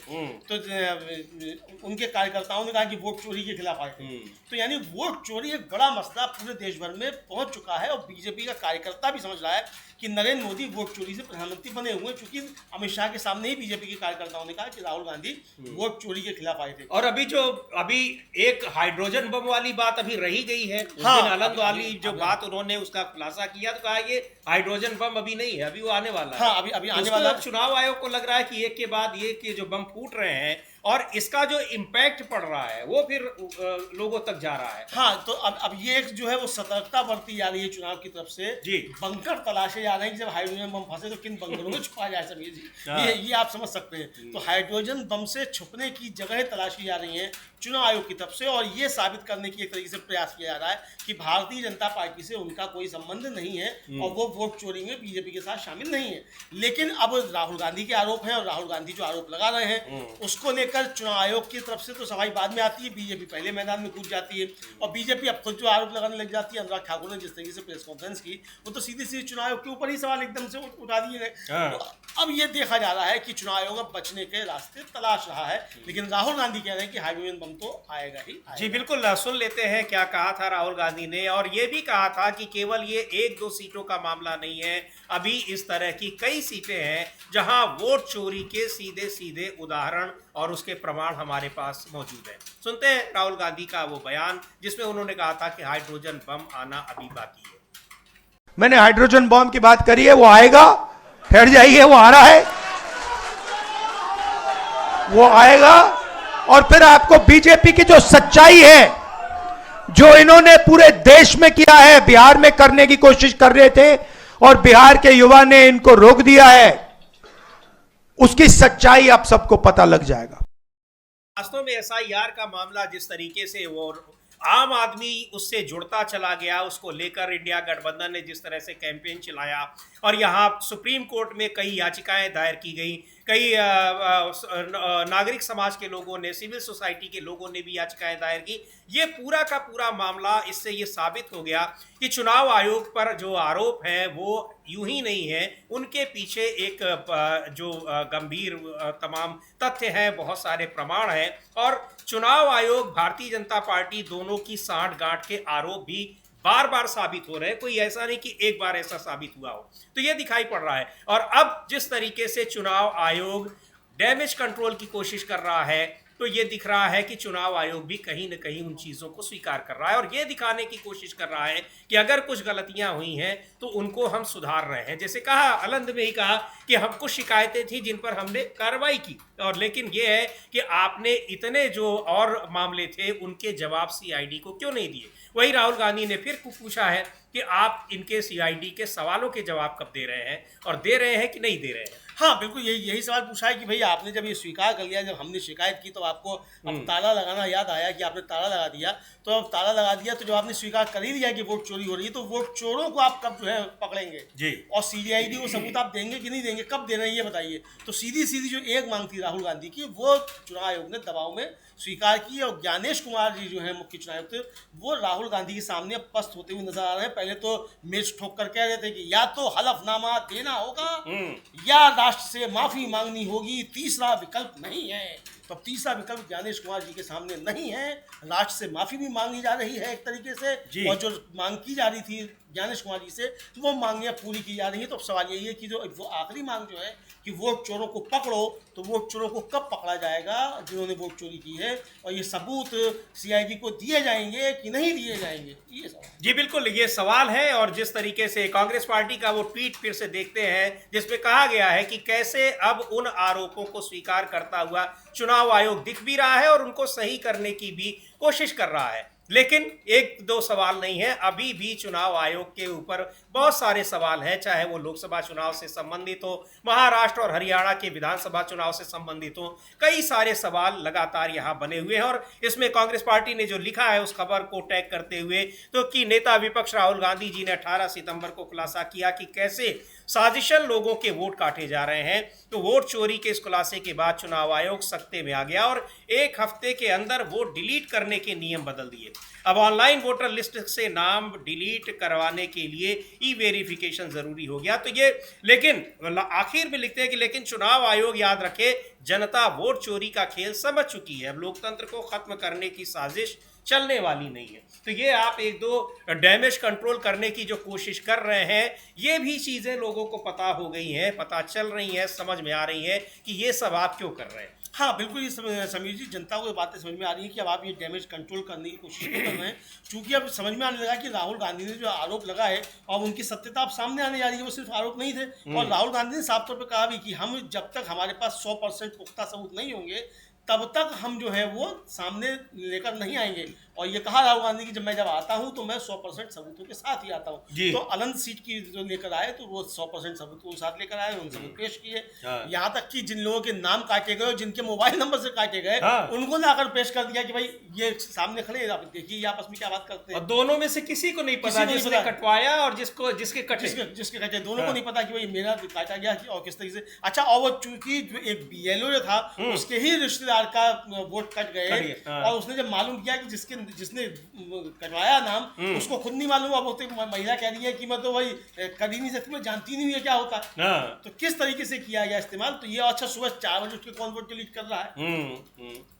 [SPEAKER 2] तो उनके कार्यकर्ताओं ने कहा कि वोट चोरी के खिलाफ आए थे। तो यानी वोट चोरी एक बड़ा मसला पूरे देश भर में पहुंच चुका है, और बीजेपी का कार्यकर्ता भी समझ रहा है कि नरेंद्र मोदी वोट चोरी से प्रधानमंत्री बने हुए, क्योंकि अमित शाह के सामने ही बीजेपी के कार्यकर्ताओं ने कहा कि राहुल गांधी वोट चोरी के खिलाफ आए थे।
[SPEAKER 1] और अभी एक हाइड्रोजन बम वाली बात अभी रही गई है,
[SPEAKER 2] हाँ,
[SPEAKER 1] आनंद वाली जो बात उन्होंने उसका खुलासा किया, तो कहा ये हाइड्रोजन बम अभी नहीं है, अभी वो आने वाला है।
[SPEAKER 2] हाँ, अभी आने वाला है।
[SPEAKER 1] चुनाव आयोग को लग रहा है कि एक के बाद एक के जो बम फूट रहे हैं और इसका जो इम्पैक्ट पड़ रहा है वो फिर लोगों तक जा रहा है।
[SPEAKER 2] हाँ, तो अब ये एक जो है वो सतर्कता बरती जा रही है चुनाव की तरफ से
[SPEAKER 1] जी।
[SPEAKER 2] बंकर तलाशे जा रहे हैं कि जब हाइड्रोजन बम फंसे तो किन बंकरों में छुपा जाए समीर जी,
[SPEAKER 1] हाँ।
[SPEAKER 2] ये आप समझ सकते हैं। तो हाइड्रोजन बम से छुपने की जगह तलाशी जा रही है चुनाव आयोग की तरफ से, और ये साबित करने की एक तरीके से प्रयास किया जा रहा है कि भारतीय जनता पार्टी से उनका कोई संबंध नहीं है और वो वोट चोरी में बीजेपी के साथ शामिल नहीं है। लेकिन अब राहुल गांधी के आरोप हैं, और राहुल गांधी जो आरोप लगा रहे हैं उसको लेकर चुनाव आयोग की तरफ से तो सफाई बाद में आती है, बीजेपी पहले मैदान में कूद जाती है, और बीजेपी अब खुद जो आरोप लगाने लग जाती है। अनुराग ठाकुर ने जिस तरीके से प्रेस कॉन्फ्रेंस की, वो तो सीधे सीधे चुनाव आयोग के ऊपर ही सवाल एकदम से उठा दिए गए। तो अब ये देखा जा रहा है कि चुनाव आयोग अब बचने के रास्ते तलाश रहा है, लेकिन राहुल गांधी कह रहे हैं कि हाइड्रोजन बम तो आएगा ही आएगा।
[SPEAKER 1] जी बिल्कुल, सुन लेते हैं क्या कहा था राहुल गांधी ने। और ये भी कहा था कि केवल ये 1-2 सीटों का मामला नहीं है, अभी इस तरह की कई सीटें हैं जहां वोट चोरी के सीधे सीधे उदाहरण और उसके प्रमाण हमारे पास मौजूद हैं। सुनते हैं राहुल गांधी का वो बयान जिसमें उन्होंने कहा था कि हाइड्रोजन बम आना अभी बाकी है।
[SPEAKER 3] मैंने हाइड्रोजन बम की बात करी है, वो आएगा, ठहर जाइए, वो आ रहा है, वो आएगा। और फिर आपको बीजेपी की जो सच्चाई है, जो इन्होंने पूरे देश में किया है, बिहार में करने की कोशिश कर रहे थे और बिहार के युवा ने इनको रोक दिया है, उसकी सच्चाई आप सबको पता लग जाएगा।
[SPEAKER 1] वास्तव में एसआईआर का मामला जिस तरीके से वो आम आदमी उससे जुड़ता चला गया, उसको लेकर इंडिया गठबंधन ने जिस तरह से कैंपेन चलाया, और यहाँ सुप्रीम कोर्ट में कई याचिकाएं दायर की गई, कई नागरिक समाज के लोगों ने, सिविल सोसाइटी के लोगों ने भी याचिकाएं दायर की। ये पूरा का पूरा मामला, इससे ये साबित हो गया कि चुनाव आयोग पर जो आरोप है वो यूं ही नहीं है, उनके पीछे एक जो गंभीर तमाम तथ्य हैं, बहुत सारे प्रमाण हैं, और चुनाव आयोग, भारतीय जनता पार्टी दोनों की सांठ-गांठ के आरोप भी बार बार साबित हो रहे हैं। कोई ऐसा नहीं कि एक बार ऐसा साबित हुआ हो। तो ये दिखाई पड़ रहा है। और अब जिस तरीके से चुनाव आयोग डैमेज कंट्रोल की कोशिश कर रहा है, तो ये दिख रहा है कि चुनाव आयोग भी कहीं न कहीं उन चीज़ों को स्वीकार कर रहा है और ये दिखाने की कोशिश कर रहा है कि अगर कुछ गलतियां हुई हैं तो उनको हम सुधार रहे हैं। जैसे कहा, आनंद में ही कहा कि हम कुछ शिकायतें थी जिन पर हमने कार्रवाई की, और लेकिन ये है कि आपने इतने जो और मामले थे उनके जवाब सीआईडी को क्यों नहीं दिए। वही राहुल गांधी ने फिर पूछा है कि आप इनके सीआईडी के सवालों के जवाब कब दे रहे हैं, और दे रहे हैं कि नहीं दे रहे हैं।
[SPEAKER 2] हाँ बिल्कुल, यही सवाल पूछा है कि भाई आपने जब ये स्वीकार कर लिया, जब हमने शिकायत की तो आपको अब ताला लगाना याद आया कि आपने ताला लगा दिया, तो अब ताला लगा दिया तो जब आपने स्वीकार कर ही दिया कि वोट चोरी हो रही है, तो वोट चोरों को आप कब जो है पकड़ेंगे
[SPEAKER 1] जी।
[SPEAKER 2] और सीआईडी को सबूत आप देंगे कि नहीं देंगे, कब दे रहे हैं ये बताइए। तो सीधी सीधी जो एक मांग थी राहुल गांधी की, वो चुनाव आयोग ने दबाव में स्वीकार की, और ज्ञानेश कुमार जी जो है मुख्य चुनाव आयुक्त, वो राहुल गांधी के सामने पस्त होते हुए नजर आ रहे हैं। पहले तो मिर्च ठोक कर कह रहे थे कि या तो हलफनामा देना होगा या राष्ट्र से माफी मांगनी होगी, तीसरा विकल्प नहीं है। तो अब तीसरा विकल्प ज्ञानेश कुमार जी के सामने नहीं है, राष्ट्र से माफी भी मांगी जा रही है एक तरीके से, और जो मांग की जा रही थी ज्ञानेश कुमार जी से, वो मांगियां पूरी की जा रही है। तो अब सवाल यही है कि जो वो आखिरी मांग जो है कि वोट चोरों को पकड़ो, तो वोट चोरों को कब पकड़ा जाएगा जिन्होंने वोट चोरी की है, और ये सबूत सीआईडी को दिए जाएंगे कि नहीं दिए जाएंगे, ये सवाल।
[SPEAKER 1] जी बिल्कुल, ये सवाल है। और जिस तरीके से कांग्रेस पार्टी का वो ट्वीट फिर से देखते हैं, जिसमें कहा गया है कि कैसे अब उन आरोपों को स्वीकार करता हुआ चुनाव आयोग दिख भी रहा है और उनको सही करने की भी कोशिश कर रहा है। लेकिन एक दो सवाल नहीं है, अभी भी चुनाव आयोग के ऊपर बहुत सारे सवाल हैं, चाहे वो लोकसभा चुनाव से संबंधित हो, महाराष्ट्र और हरियाणा के विधानसभा चुनाव से संबंधित हो, कई सारे सवाल लगातार यहाँ बने हुए हैं। और इसमें कांग्रेस पार्टी ने जो लिखा है उस खबर को टैग करते हुए, तो कि नेता विपक्ष राहुल गांधी जी ने 18 सितंबर को खुलासा किया कि कैसे साजिशन लोगों के वोट काटे जा रहे हैं। तो वोट चोरी के इस खुलासे के बाद चुनाव आयोग सख्ते में आ गया और एक हफ्ते के अंदर वोट डिलीट करने के नियम बदल दिए। अब ऑनलाइन वोटर लिस्ट से नाम डिलीट करवाने के लिए ई वेरिफिकेशन जरूरी हो गया। तो ये, लेकिन आखिर में लिखते हैं कि लेकिन चुनाव आयोग याद रखे, जनता वोट चोरी का खेल समझ चुकी है, अब लोकतंत्र को खत्म करने की साजिश चलने वाली नहीं है। तो ये आप एक दो डैमेज कंट्रोल करने की जो कोशिश कर रहे हैं, ये भी चीजें लोगों को पता हो गई हैं, पता चल रही हैं, समझ में आ रही है कि ये सब आप क्यों कर रहे हैं।
[SPEAKER 2] हाँ बिल्कुल, ये समीर जी, जनता को ये बातें समझ में आ रही है कि अब आप ये डैमेज कंट्रोल करने की कोशिश कर रहे हैं, क्योंकि अब समझ में आने लगा कि राहुल गांधी ने जो आरोप लगाए और उनकी सत्यता अब सामने आने जा रही है, वो सिर्फ आरोप नहीं थे। और राहुल गांधी ने साफ तौर पर कहा भी कि हम जब तक हमारे पास 100% पुख्ता सबूत नहीं होंगे, तब तक हम जो है वो सामने लेकर नहीं आएंगे। और ये कहा राहुल गांधी की जब आता हूं तो मैं 100% सबूतों के साथ ही आता हूं। तो अनंत सीट की जो लेकर आए तो वो 100% सबूतों के साथ लेकर आए, उन सबूत पेश किए। यहाँ तक कि जिन लोगों के नाम काटे गए, जिनके मोबाइल नंबर से काटे गए, उनको लाकर पेश कर दिया कि भाई ये सामने खड़े, आप देखिए आपस में क्या बात करते हैं।
[SPEAKER 1] और दोनों में से किसी को नहीं पता, जिसने कटवाया और जिसके
[SPEAKER 2] कटे, दोनों को नहीं पता कि भाई मेरा काटा गया और किस तरीके से। अच्छा, और वो चूंकि जो एक बीएलओ जो था उसके ही रिश्तेदार का वोट कट गए, और उसने जब मालूम किया कि जिसने कटवाया नाम उसको खुद नहीं मालूम, अब होते महिला कह रही है कि मैं तो भाई कर ही नहीं सकती, मैं जानती नहीं है क्या होता। तो किस तरीके से किया गया इस्तेमाल, तो ये अच्छा सुबह 4 बजे उठ के कौन वोट डिलीट कर रहा है।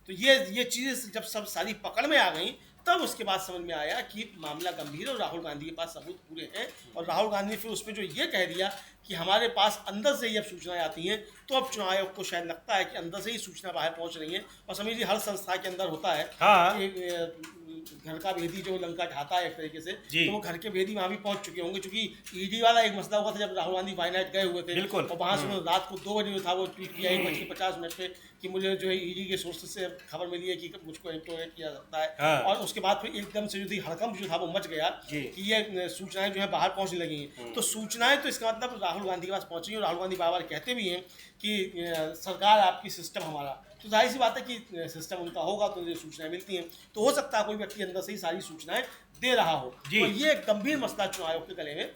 [SPEAKER 2] तो ये चीजें जब सब सारी पकड़ में आ गई, तब उसके बाद समझ में आया कि मामला गंभीर है और राहुल गांधी के पास सबूत पूरे हैं। और राहुल गांधी ने फिर उसमें जो ये कह दिया कि हमारे पास अंदर से ही अब सूचनाएं आती हैं, तो अब चुनाव आयोग को शायद लगता है कि अंदर से ही सूचना बाहर पहुंच रही है। और समीर जी, हर संस्था के अंदर होता है घर का भेदी जो लंका ढाता है एक तरीके से, तो वो घर के भेदी वहां भी पहुंच चुके होंगे, क्योंकि ईडी वाला एक मसला हुआ था जब राहुल गांधी वायनाड गए हुए थे, और वहां से रात को 2 बजे था वो ट्वीट किया 1:50 पे कि मुझे जो है ईडी के सोर्सेज से खबर मिली है कि मुझको इंटरोगेट किया सकता है। और उसके बाद फिर एकदम से जो हड़कंप जो था वो मच गया कि ये सूचनाएं जो है बाहर पहुंचने लगी हैं। तो सूचनाएं तो इसका मतलब राहुल गांधी के पास पहुंची, और राहुल गांधी बार बार कहते भी हैं कि सरकार आपकी, सिस्टम हमारा। तो जाहिर सी बात है कि सिस्टम उनका होगा तो ये सूचनाएं मिलती हैं, तो हो सकता है कोई व्यक्ति अंदर से ही सारी सूचनाएं दे रहा हो। तो ये गंभीर मसला चुनाव आयोग के गले में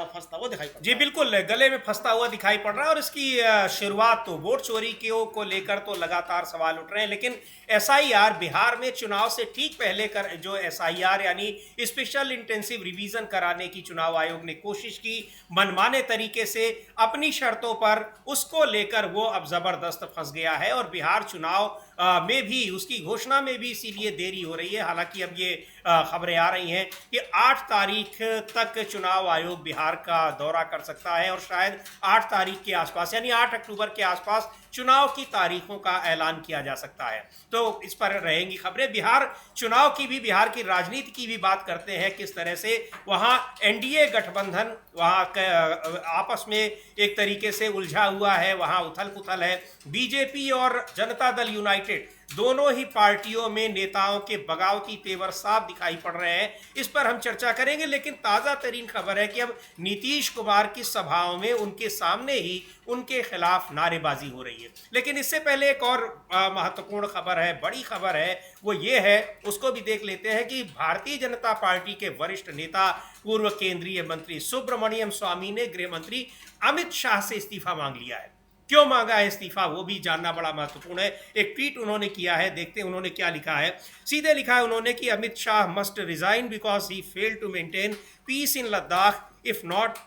[SPEAKER 2] फंसता हुआ दिखाई पड़ रहा है।
[SPEAKER 1] जी बिल्कुल, गले में फंसता हुआ दिखाई पड़ रहा है। और इसकी शुरुआत तो वोट चोरी को लेकर तो लगातार सवाल उठ रहे हैं, लेकिन एसआईआर बिहार में चुनाव से ठीक पहले जो एसआईआर यानी स्पेशल इंटेंसिव रिवीजन कराने की चुनाव आयोग ने कोशिश की मनमाने तरीके से अपनी शर्तों पर, उसको लेकर वो अब जबरदस्त फंस गया है। और बिहार चुनाव में भी उसकी घोषणा में भी इसीलिए देरी हो रही है। हालांकि अब ये खबरें आ रही हैं कि 8 तारीख तक चुनाव आयोग बिहार का दौरा कर सकता है और शायद 8 तारीख के आसपास यानी 8 अक्टूबर के आसपास चुनाव की तारीखों का ऐलान किया जा सकता है। तो इस पर रहेंगी खबरें। बिहार चुनाव की भी, बिहार की राजनीति की भी बात करते हैं, किस तरह से वहाँ एनडीए गठबंधन वहाँ आपस में एक तरीके से उलझा हुआ है, वहाँ उथल पुथल है। बीजेपी और जनता दल यूनाइटेड दोनों ही पार्टियों में नेताओं के बगावती तेवर साफ दिखाई पड़ रहे हैं। इस पर हम चर्चा करेंगे, लेकिन ताज़ा तरीन खबर है कि अब नीतीश कुमार की सभाओं में उनके सामने ही उनके खिलाफ नारेबाजी हो रही है। लेकिन इससे पहले एक और महत्वपूर्ण खबर है, बड़ी खबर है, वो ये है, उसको भी देख लेते हैं कि भारतीय जनता पार्टी के वरिष्ठ नेता पूर्व केंद्रीय मंत्री सुब्रमण्यम स्वामी ने गृह मंत्री अमित शाह से इस्तीफा मांग लिया है। क्यों मांगा है इस्तीफा, वो भी जानना बड़ा महत्वपूर्ण है। एक ट्वीट उन्होंने किया है, देखते हैं उन्होंने क्या लिखा है। सीधे लिखा है उन्होंने कि Amit Shah must resign because he failed to maintain peace in Ladakh if not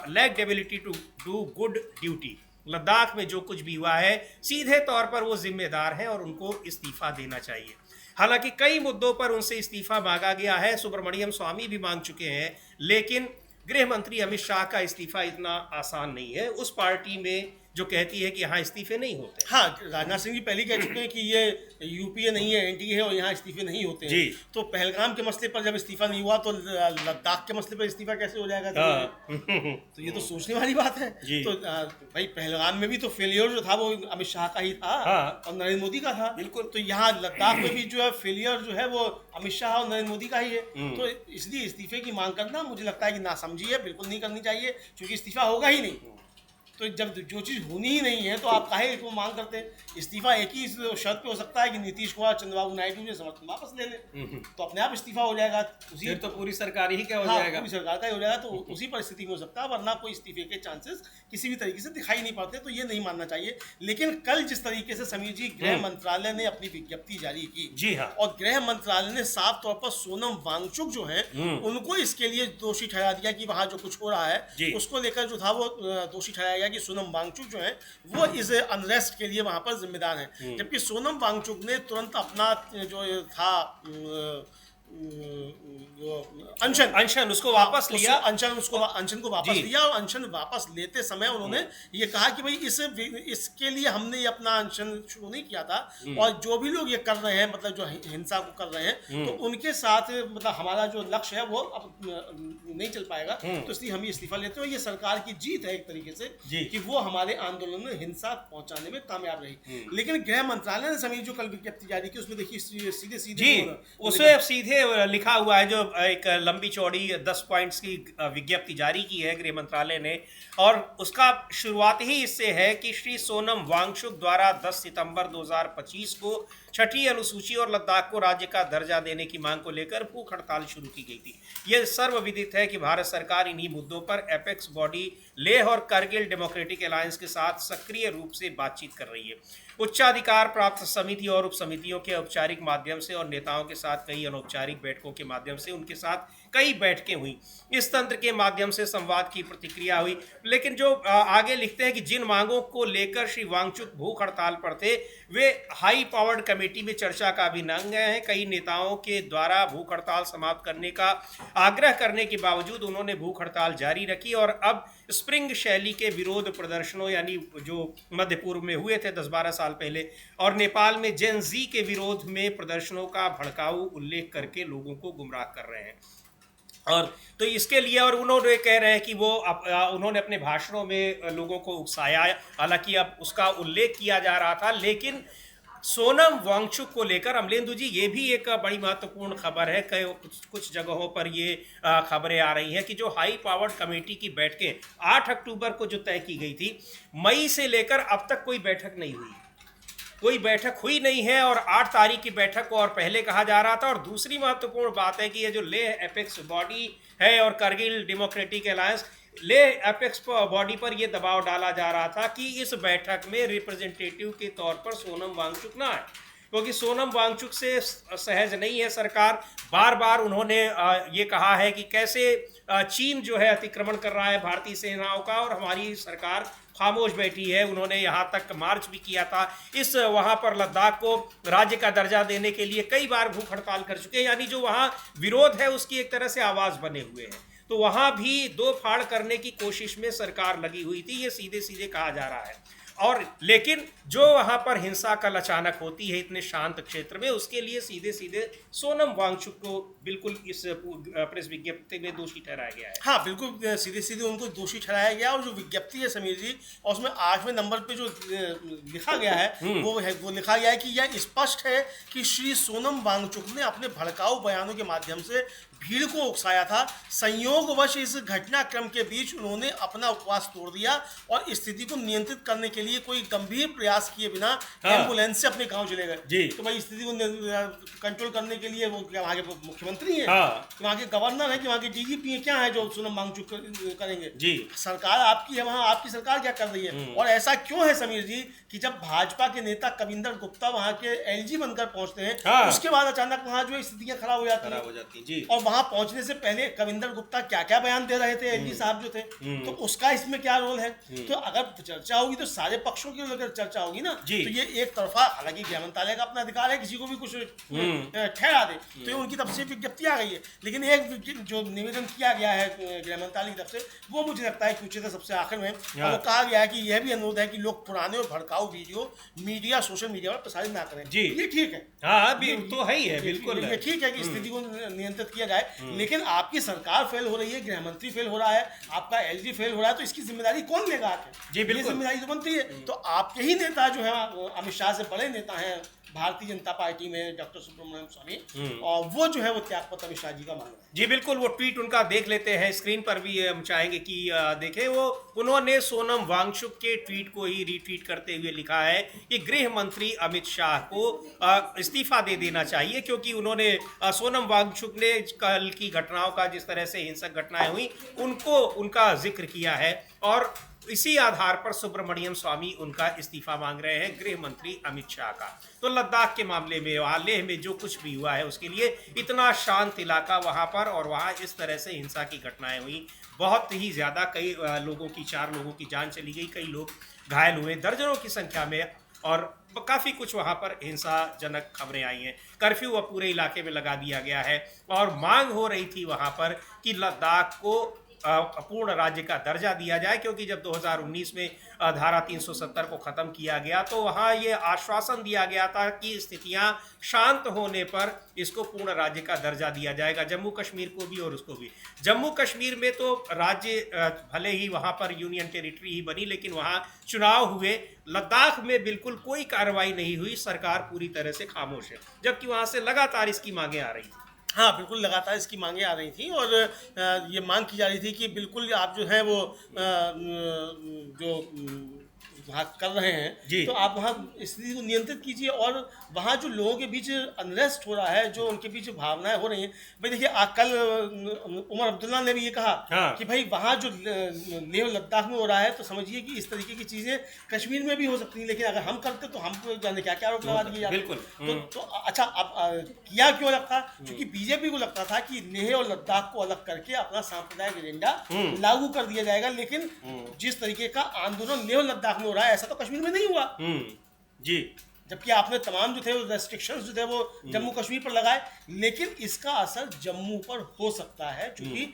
[SPEAKER 1] lacked ability to do good duty. Ladakh में जो कुछ भी हुआ है सीधे तौर पर वो जिम्मेदार हैं और उनको इस्तीफा देना चाहिए। हालांकि कई मुद्दों पर उनसे इस्तीफा मांगा गया है, सुब्रमण्यम स्वामी भी मांग चुके हैं, लेकिन गृह मंत्री अमित शाह का इस्तीफा इतना आसान नहीं है। उस पार्टी में जो कहती है कि यहाँ इस्तीफे नहीं होते।
[SPEAKER 2] हाँ, राजनाथ सिंह जी पहले कह चुके हैं कि ये यूपीए नहीं है, एनडीए है और यहाँ इस्तीफे नहीं होते हैं। तो पहलगाम के मसले पर जब इस्तीफा नहीं हुआ तो लद्दाख के मसले पर इस्तीफा कैसे हो जाएगा? तो ये तो सोचने वाली बात है। तो भाई पहलगाम में भी तो फेलियर जो था वो अमित शाह का ही था और नरेंद्र मोदी का था। बिल्कुल। तो यहाँ लद्दाख में भी जो है फेलियर जो है वो अमित शाह और नरेंद्र मोदी का ही है। तो इसलिए इस्तीफे की मांग करना मुझे लगता है कि नासमझी है, बिल्कुल नहीं करनी चाहिए, क्योंकि इस्तीफा होगा ही नहीं। तो जब जो चीज़ होनी ही नहीं है तो आप काहे इसको मांग करते हैं? इस्तीफा एक ही शर्त पे हो सकता है कि नीतीश कुमार चंद्रबाबू नायडू जो समर्थन वापस ले ले, तो अपने आप इस्तीफा हो जाएगा। उसी
[SPEAKER 1] फिर तो पूरी सरकार ही क्या हो
[SPEAKER 2] हाँ,
[SPEAKER 1] जाएगा,
[SPEAKER 2] पूरी सरकार का ही हो जाएगा। तो उसी परिस्थिति में हो सकता है, वरना कोई इस्तीफे के चांसेस किसी भी तरीके से दिखाई नहीं पड़ते। तो ये नहीं मानना चाहिए। लेकिन कल जिस तरीके से समीर जी गृह मंत्रालय ने अपनी विज्ञप्ति जारी की,
[SPEAKER 1] जी हाँ,
[SPEAKER 2] और गृह मंत्रालय ने साफ तौर पर सोनम वांगचुक जो है उनको इसके लिए दोषी ठहरा दिया कि वहां जो कुछ हो रहा है उसको लेकर जो था वो दोषी ठहराया गया कि सोनम वांगचुक जो है वो इस अनरेस्ट के लिए वहां पर जिम्मेदार है। जबकि सोनम वांगचुक ने तुरंत अपना जो था अनशन उसको वापस लिया, अनशन को वापस लिया। और अनशन वापस लेते समय उन्होंने ये कहा कि भाई इसके लिए हमने ये अपना अनशन शुरू नहीं किया था, और जो भी लोग ये कर रहे हैं, मतलब जो हिंसा को कर रहे हैं, तो उनके साथ मतलब हमारा जो लक्ष्य है वो अब नहीं चल पाएगा। तो इसलिए हम ये इस्तीफा लेते हैं। ये सरकार की जीत है एक तरीके से कि वो हमारे आंदोलन में हिंसा पहुंचाने में कामयाब रही। लेकिन गृह मंत्रालय ने समीर जो कल विज्ञप्ति जारी की उसमें देखिए सीधे
[SPEAKER 1] उसमें सीधे लिखा हुआ है, जो एक लंबी चौड़ी 10 पॉइंट्स की विज्ञप्ति जारी की है गृह मंत्रालय ने, और उसका शुरुआत ही इससे है कि श्री सोनम वांगचुक द्वारा 10 सितंबर 2025 को छठी अनुसूची और लद्दाख को राज्य का दर्जा देने की मांग को लेकर भूख हड़ताल शुरू की गई थी। यह सर्वविदित है कि भारत सरकार इन्हीं मुद्दों पर एपेक्स बॉडी लेह और करगिल डेमोक्रेटिक अलायंस के साथ सक्रिय रूप से बातचीत कर रही है। उच्चाधिकार प्राप्त समिति और उप समितियों के औपचारिक माध्यम से और नेताओं के साथ कई अनौपचारिक बैठकों के माध्यम से उनके साथ कई बैठकें हुई। इस तंत्र के माध्यम से संवाद की प्रतिक्रिया हुई। लेकिन जो आगे लिखते हैं कि जिन मांगों को लेकर श्री वांगचुक भूख हड़ताल पर थे वे हाई पावर्ड कमेटी में चर्चा का भी न गए हैं। कई नेताओं के द्वारा भूख हड़ताल समाप्त करने का आग्रह करने के बावजूद उन्होंने भूख हड़ताल जारी रखी और अब स्प्रिंग शैली के विरोध प्रदर्शनों, यानी जो मध्य पूर्व में हुए थे 10-12 साल पहले, और नेपाल में जेन जी के विरोध में प्रदर्शनों का भड़काऊ उल्लेख करके लोगों को गुमराह कर रहे हैं। और तो इसके लिए और उन्होंने कह रहे हैं कि वो उन्होंने अपने भाषणों में लोगों को उकसाया, हालांकि अब उसका उल्लेख किया जा रहा था। लेकिन सोनम वांगचुक को लेकर अमलेंदु जी ये भी एक बड़ी महत्वपूर्ण खबर है। कुछ जगहों पर ये खबरें आ रही हैं कि जो हाई पावर्ड कमेटी की बैठकें 8 अक्टूबर को जो तय की गई थी, मई से लेकर अब तक कोई बैठक नहीं हुई, कोई बैठक हुई नहीं है। और 8 तारीख की बैठक को और पहले कहा जा रहा था। और दूसरी महत्वपूर्ण बात है कि ये जो लेह एपेक्स बॉडी है और Kargil democratic alliance, Leh apex body पर यह दबाव डाला जा रहा था कि इस बैठक में रिप्रेजेंटेटिव के तौर पर सोनम वांगचुक ना आए, क्योंकि सोनम वांगचुक से सहज नहीं है सरकार। बार बार उन्होंने ये कहा है कि कैसे चीन जो है अतिक्रमण कर रहा है भारतीय सेनाओं का और हमारी सरकार खामोश बैठी है। उन्होंने यहाँ तक मार्च भी किया था, इस वहाँ पर लद्दाख को राज्य का दर्जा देने के लिए कई बार भूख हड़ताल कर चुके हैं, यानी जो वहाँ विरोध है उसकी एक तरह से आवाज़ बने हुए हैं। तो वहाँ भी दो फाड़ करने की कोशिश में सरकार लगी हुई थी, ये सीधे सीधे कहा जा रहा है। और लेकिन जो वहां पर हिंसा कल अचानक होती है इतने शांत क्षेत्र में, उसके लिए सीधे सीधे सोनम वांगचुक को बिल्कुल इस प्रेस विज्ञप्ति में दोषी ठहराया गया है।
[SPEAKER 2] हाँ बिल्कुल, सीधे सीधे उनको दोषी ठहराया गया। और जो विज्ञप्ति है समीर जी, और उसमें 8वें नंबर पे जो लिखा गया है वो लिखा गया है कि यह स्पष्ट है कि श्री सोनम वांगचुक ने अपने भड़काऊ बयानों के माध्यम से भीड़ को उकसाया था। संयोगवश इस घटनाक्रम के बीच उन्होंने अपना उपवास तोड़ दिया और स्थिति को नियंत्रित करने के लिए कोई गंभीर प्रयास किए बिना एम्बुलेंस से अपने गांव चले गए। तो भाई स्थिति को कंट्रोल करने के लिए वो क्या वहाँ के मुख्यमंत्री हैं, वहाँ के गवर्नर हैं, कि वहाँ के डीजीपी हैं, क्या है जो सोनम वांगचुक करेंगे? सरकार आपकी है, वहाँ आपकी सरकार क्या कर रही है? और ऐसा क्यों है समीर जी कि जब भाजपा के नेता कविंदर गुप्ता वहाँ के एलजी बनकर पहुंचते हैं, उसके बाद अचानक वहाँ जो स्थितियां खराब हो जाती हैं। और वहां पहुंचने से पहले कविंदर गुप्ता क्या क्या बयान दे रहे थे एलजी साहब जो थे, तो उसका इसमें क्या रोल है? तो अगर चर्चा होगी तो सारे पक्षों की लेकर चर्चा होगी ना। तो ये एक तरफा, हालांकि गृह मंत्रालय का अपना अधिकार है किसी को भी कुछ ठहरा दे, तो ये उनकी तरफ से विज्ञप्ति आ गई है। लेकिन एक जो निवेदन किया गया है गृह मंत्रालय की तरफ से, वो मुझे लगता है कि उचित है सबसे आखिर में। वो कहा गया है कि यह भी अनुरोध है कि लोग पुराने और भड़काऊ वीडियो मीडिया सोशल मीडिया पर प्रसारित ना करें। ये ठीक है,
[SPEAKER 1] तो है ही है, बिल्कुल
[SPEAKER 2] ये ठीक है कि स्थिति को नियंत्रित किया जाए। लेकिन आपकी सरकार फेल हो रही है, गृह मंत्री फेल हो रहा है, आपका एलजी फेल हो रहा है, तो इसकी जिम्मेदारी कौन लेगा आके? ये जिम्मेदारी तो बनती है। तो आपके ही नेता जो है, अमित शाह से बड़े नेता हैं भारतीय जनता पार्टी में, डॉक्टर सुब्रमण्यम स्वामी, और वो जो है वो त्यागपत्र अमित शाह जी का मांग रहे हैं।
[SPEAKER 1] जी बिल्कुल, वो ट्वीट उनका देख लेते हैं स्क्रीन पर भी, हम चाहेंगे कि देखें। वो उन्होंने सोनम वांगचुक के ट्वीट को ही रीट्वीट करते हुए लिखा है कि गृह मंत्री अमित शाह को इस्तीफा दे देना चाहिए, क्योंकि उन्होंने सोनम वांगचुक ने कल की घटनाओं का, जिस तरह से हिंसक घटनाएं हुई, उनका जिक्र किया है, और इसी आधार पर सुब्रमण्यम स्वामी उनका इस्तीफा मांग रहे हैं, गृह मंत्री अमित शाह का। तो लद्दाख के मामले में, वहाँ लेह में जो कुछ भी हुआ है उसके लिए, इतना शांत इलाका वहाँ पर, और वहाँ इस तरह से हिंसा की घटनाएं हुई, बहुत ही ज़्यादा, कई लोगों की, 4 लोगों की जान चली गई, कई लोग घायल हुए दर्जनों की संख्या में, और काफ़ी कुछ वहाँ पर हिंसाजनक खबरें आई हैं। कर्फ्यू अब पूरे इलाके में लगा दिया गया है, और मांग हो रही थी वहाँ पर कि लद्दाख को पूर्ण राज्य का दर्जा दिया जाए, क्योंकि जब 2019 में धारा 370 को ख़त्म किया गया तो वहाँ ये आश्वासन दिया गया था कि स्थितियाँ शांत होने पर इसको पूर्ण राज्य का दर्जा दिया जाएगा, जम्मू कश्मीर को भी और उसको भी। जम्मू कश्मीर में तो राज्य भले ही वहाँ पर यूनियन टेरिटरी ही बनी, लेकिन वहाँ चुनाव हुए। लद्दाख में बिल्कुल कोई कार्रवाई नहीं हुई, सरकार पूरी तरह से खामोश है, जबकि वहाँ से लगातार इसकी मांगें आ रही थी।
[SPEAKER 2] हाँ बिल्कुल, लगातार इसकी मांगें आ रही थी, और ये मांग की जा रही थी कि बिल्कुल आप जो है वो जो वहाँ कर रहे हैं, तो आप वहाँ स्थिति को नियंत्रित कीजिए। और वहाँ जो लोगों के बीच अनरेस्ट हो रहा है, जो उनके बीच भावनाएं हो रही हैं, भाई देखिए कल उमर अब्दुल्ला ने भी ये कहा कि भाई वहाँ जो लेह लद्दाख में हो रहा है, तो समझिए कि इस तरीके की चीज़ें कश्मीर में भी हो सकती हैं, लेकिन अगर हम करते तो हमको जाने क्या क्या आरोप लगा दिए जाते। तो अच्छा, अब किया क्यों लगता? क्योंकि बीजेपी को लगता था कि लेह और लद्दाख को अलग करके अपना सांप्रदायिक एजेंडा लागू कर दिया जाएगा, लेकिन जिस तरीके का आंदोलन लेह लद्दाख में, ऐसा तो कश्मीर में नहीं हुआ।
[SPEAKER 1] जी,
[SPEAKER 2] जबकि आपने तमाम जो थे वो रेस्ट्रिक्शंस जो थे वो जम्मू कश्मीर पर लगाए, लेकिन इसका असर जम्मू पर हो सकता है, क्योंकि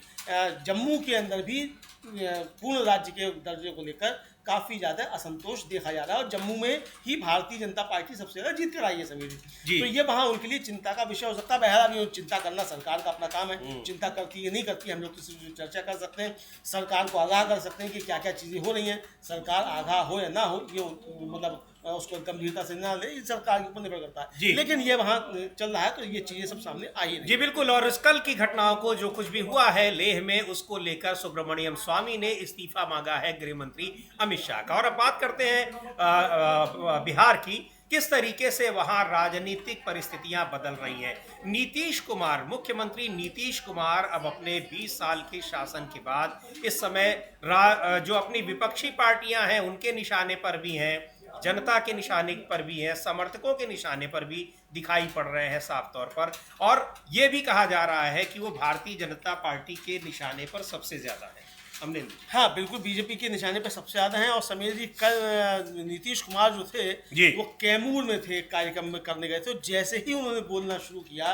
[SPEAKER 2] जम्मू के अंदर भी पूर्ण राज्य के दर्जे को लेकर काफ़ी ज़्यादा असंतोष देखा जा रहा है, और जम्मू में ही भारतीय जनता पार्टी सबसे ज़्यादा जीत कर आई है समीर जी। तो ये वहाँ उनके लिए चिंता का विषय हो सकता है। बहरहाल अभी चिंता करना सरकार का अपना काम है, चिंता करती है नहीं करती है हम लोग तो चर्चा कर सकते हैं, सरकार को आगाह कर सकते हैं कि क्या क्या चीज़ें हो रही हैं। सरकार आगाह हो या ना हो, ये मतलब उसको गंभीरता से ना ले, सरकार के ऊपर निर्भर करता है, लेकिन ये वहाँ चल रहा है, तो ये चीजें सब सामने आई है।
[SPEAKER 1] जी बिल्कुल, और इस कल की घटनाओं को, जो कुछ भी हुआ है लेह में, उसको लेकर सुब्रमण्यम स्वामी ने इस्तीफा मांगा है गृह मंत्री अमित शाह का। और अब बात करते हैं बिहार की, किस तरीके से वहां राजनीतिक परिस्थितियां बदल रही हैं। नीतीश कुमार, मुख्यमंत्री नीतीश कुमार अब अपने 20 साल के शासन के बाद इस समय जो अपनी विपक्षी पार्टियां हैं उनके निशाने पर भी हैं, जनता के निशाने पर भी है, समर्थकों के निशाने पर भी दिखाई पड़ रहे हैं साफ तौर पर। और ये भी कहा जा रहा है कि वो भारतीय जनता पार्टी के निशाने पर सबसे ज्यादा है। अमलेंदु?
[SPEAKER 2] हाँ बिल्कुल, बीजेपी के निशाने पे सबसे ज्यादा हैं। और समीर जी, कल नीतीश कुमार जो थे वो कैमूर में थे, कार्यक्रम में करने गए थे। जैसे ही उन्होंने बोलना शुरू किया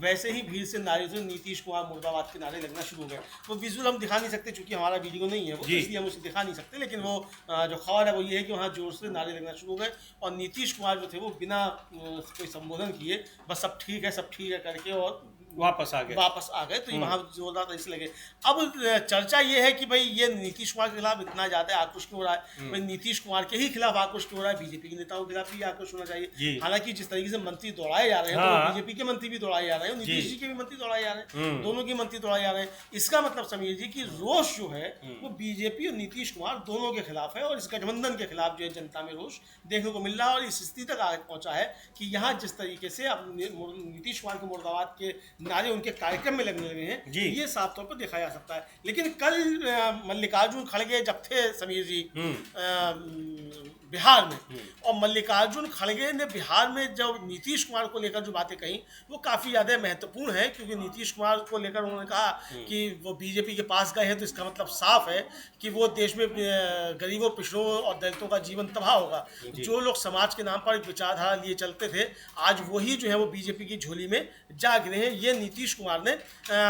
[SPEAKER 2] वैसे ही भीड़ से नारे से नीतीश कुमार मुर्दाबाद के नारे लगना शुरू हो गए। वो विजुअल हम दिखा नहीं सकते क्योंकि हमारा वीडियो नहीं है वो, इसलिए हम उसे दिखा नहीं सकते। लेकिन वो जो खबर है वो ये है कि वहाँ जोर से नारे लगना शुरू हो गए और नीतीश कुमार जो थे वो बिना कोई संबोधन किए बस सब ठीक है करके और
[SPEAKER 1] वापस आ गए।
[SPEAKER 2] तो वहाँ जोरदार ऐसे लगे। अब चर्चा ये है कि भाई ये नीतीश कुमार के खिलाफ इतना ज्यादा आक्रोश क्यों हो रहा है, भाई नीतीश कुमार के ही खिलाफ आक्रोश क्यों हो रहा है, बीजेपी के नेताओं के खिलाफ भी आक्रोश होना चाहिए। हालांकि जिस तरीके से मंत्री दौड़ाए जा रहे हैं तो बीजेपी के मंत्री भी दौड़ाए जा रहे हैं, नीतीश जी के भी मंत्री दौड़ाए जा रहे हैं, दोनों के मंत्री दौड़ाए जा रहे हैं। इसका मतलब समीर जी की रोष जो है वो बीजेपी और नीतीश कुमार दोनों के खिलाफ है और इस गठबंधन के खिलाफ जो है जनता में रोष देखने को मिल रहा है। और इस स्थिति तक आगे पहुंचा है कि यहाँ जिस तरीके से अब नीतीश कुमार के मुर्दाबाद के नारे उनके कार्यक्रम में लगने लगे हैं, ये साफ तौर पर देखा जा सकता है। लेकिन कल मल्लिकार्जुन खड़गे जब थे समीर जी बिहार में, और मल्लिकार्जुन खड़गे ने बिहार में जब नीतीश कुमार को लेकर जो बातें कही वो काफ़ी ज़्यादा महत्वपूर्ण है, क्योंकि नीतीश कुमार को लेकर उन्होंने कहा कि वो बीजेपी के पास गए हैं तो इसका मतलब साफ है कि वो देश में गरीबों, पिछड़ों और दलितों का जीवन तबाह होगा। जो लोग समाज के नाम पर विचारधारा लिए चलते थे आज वही जो है वो बीजेपी की झोली में जा गिरे हैं। ये नीतीश कुमार ने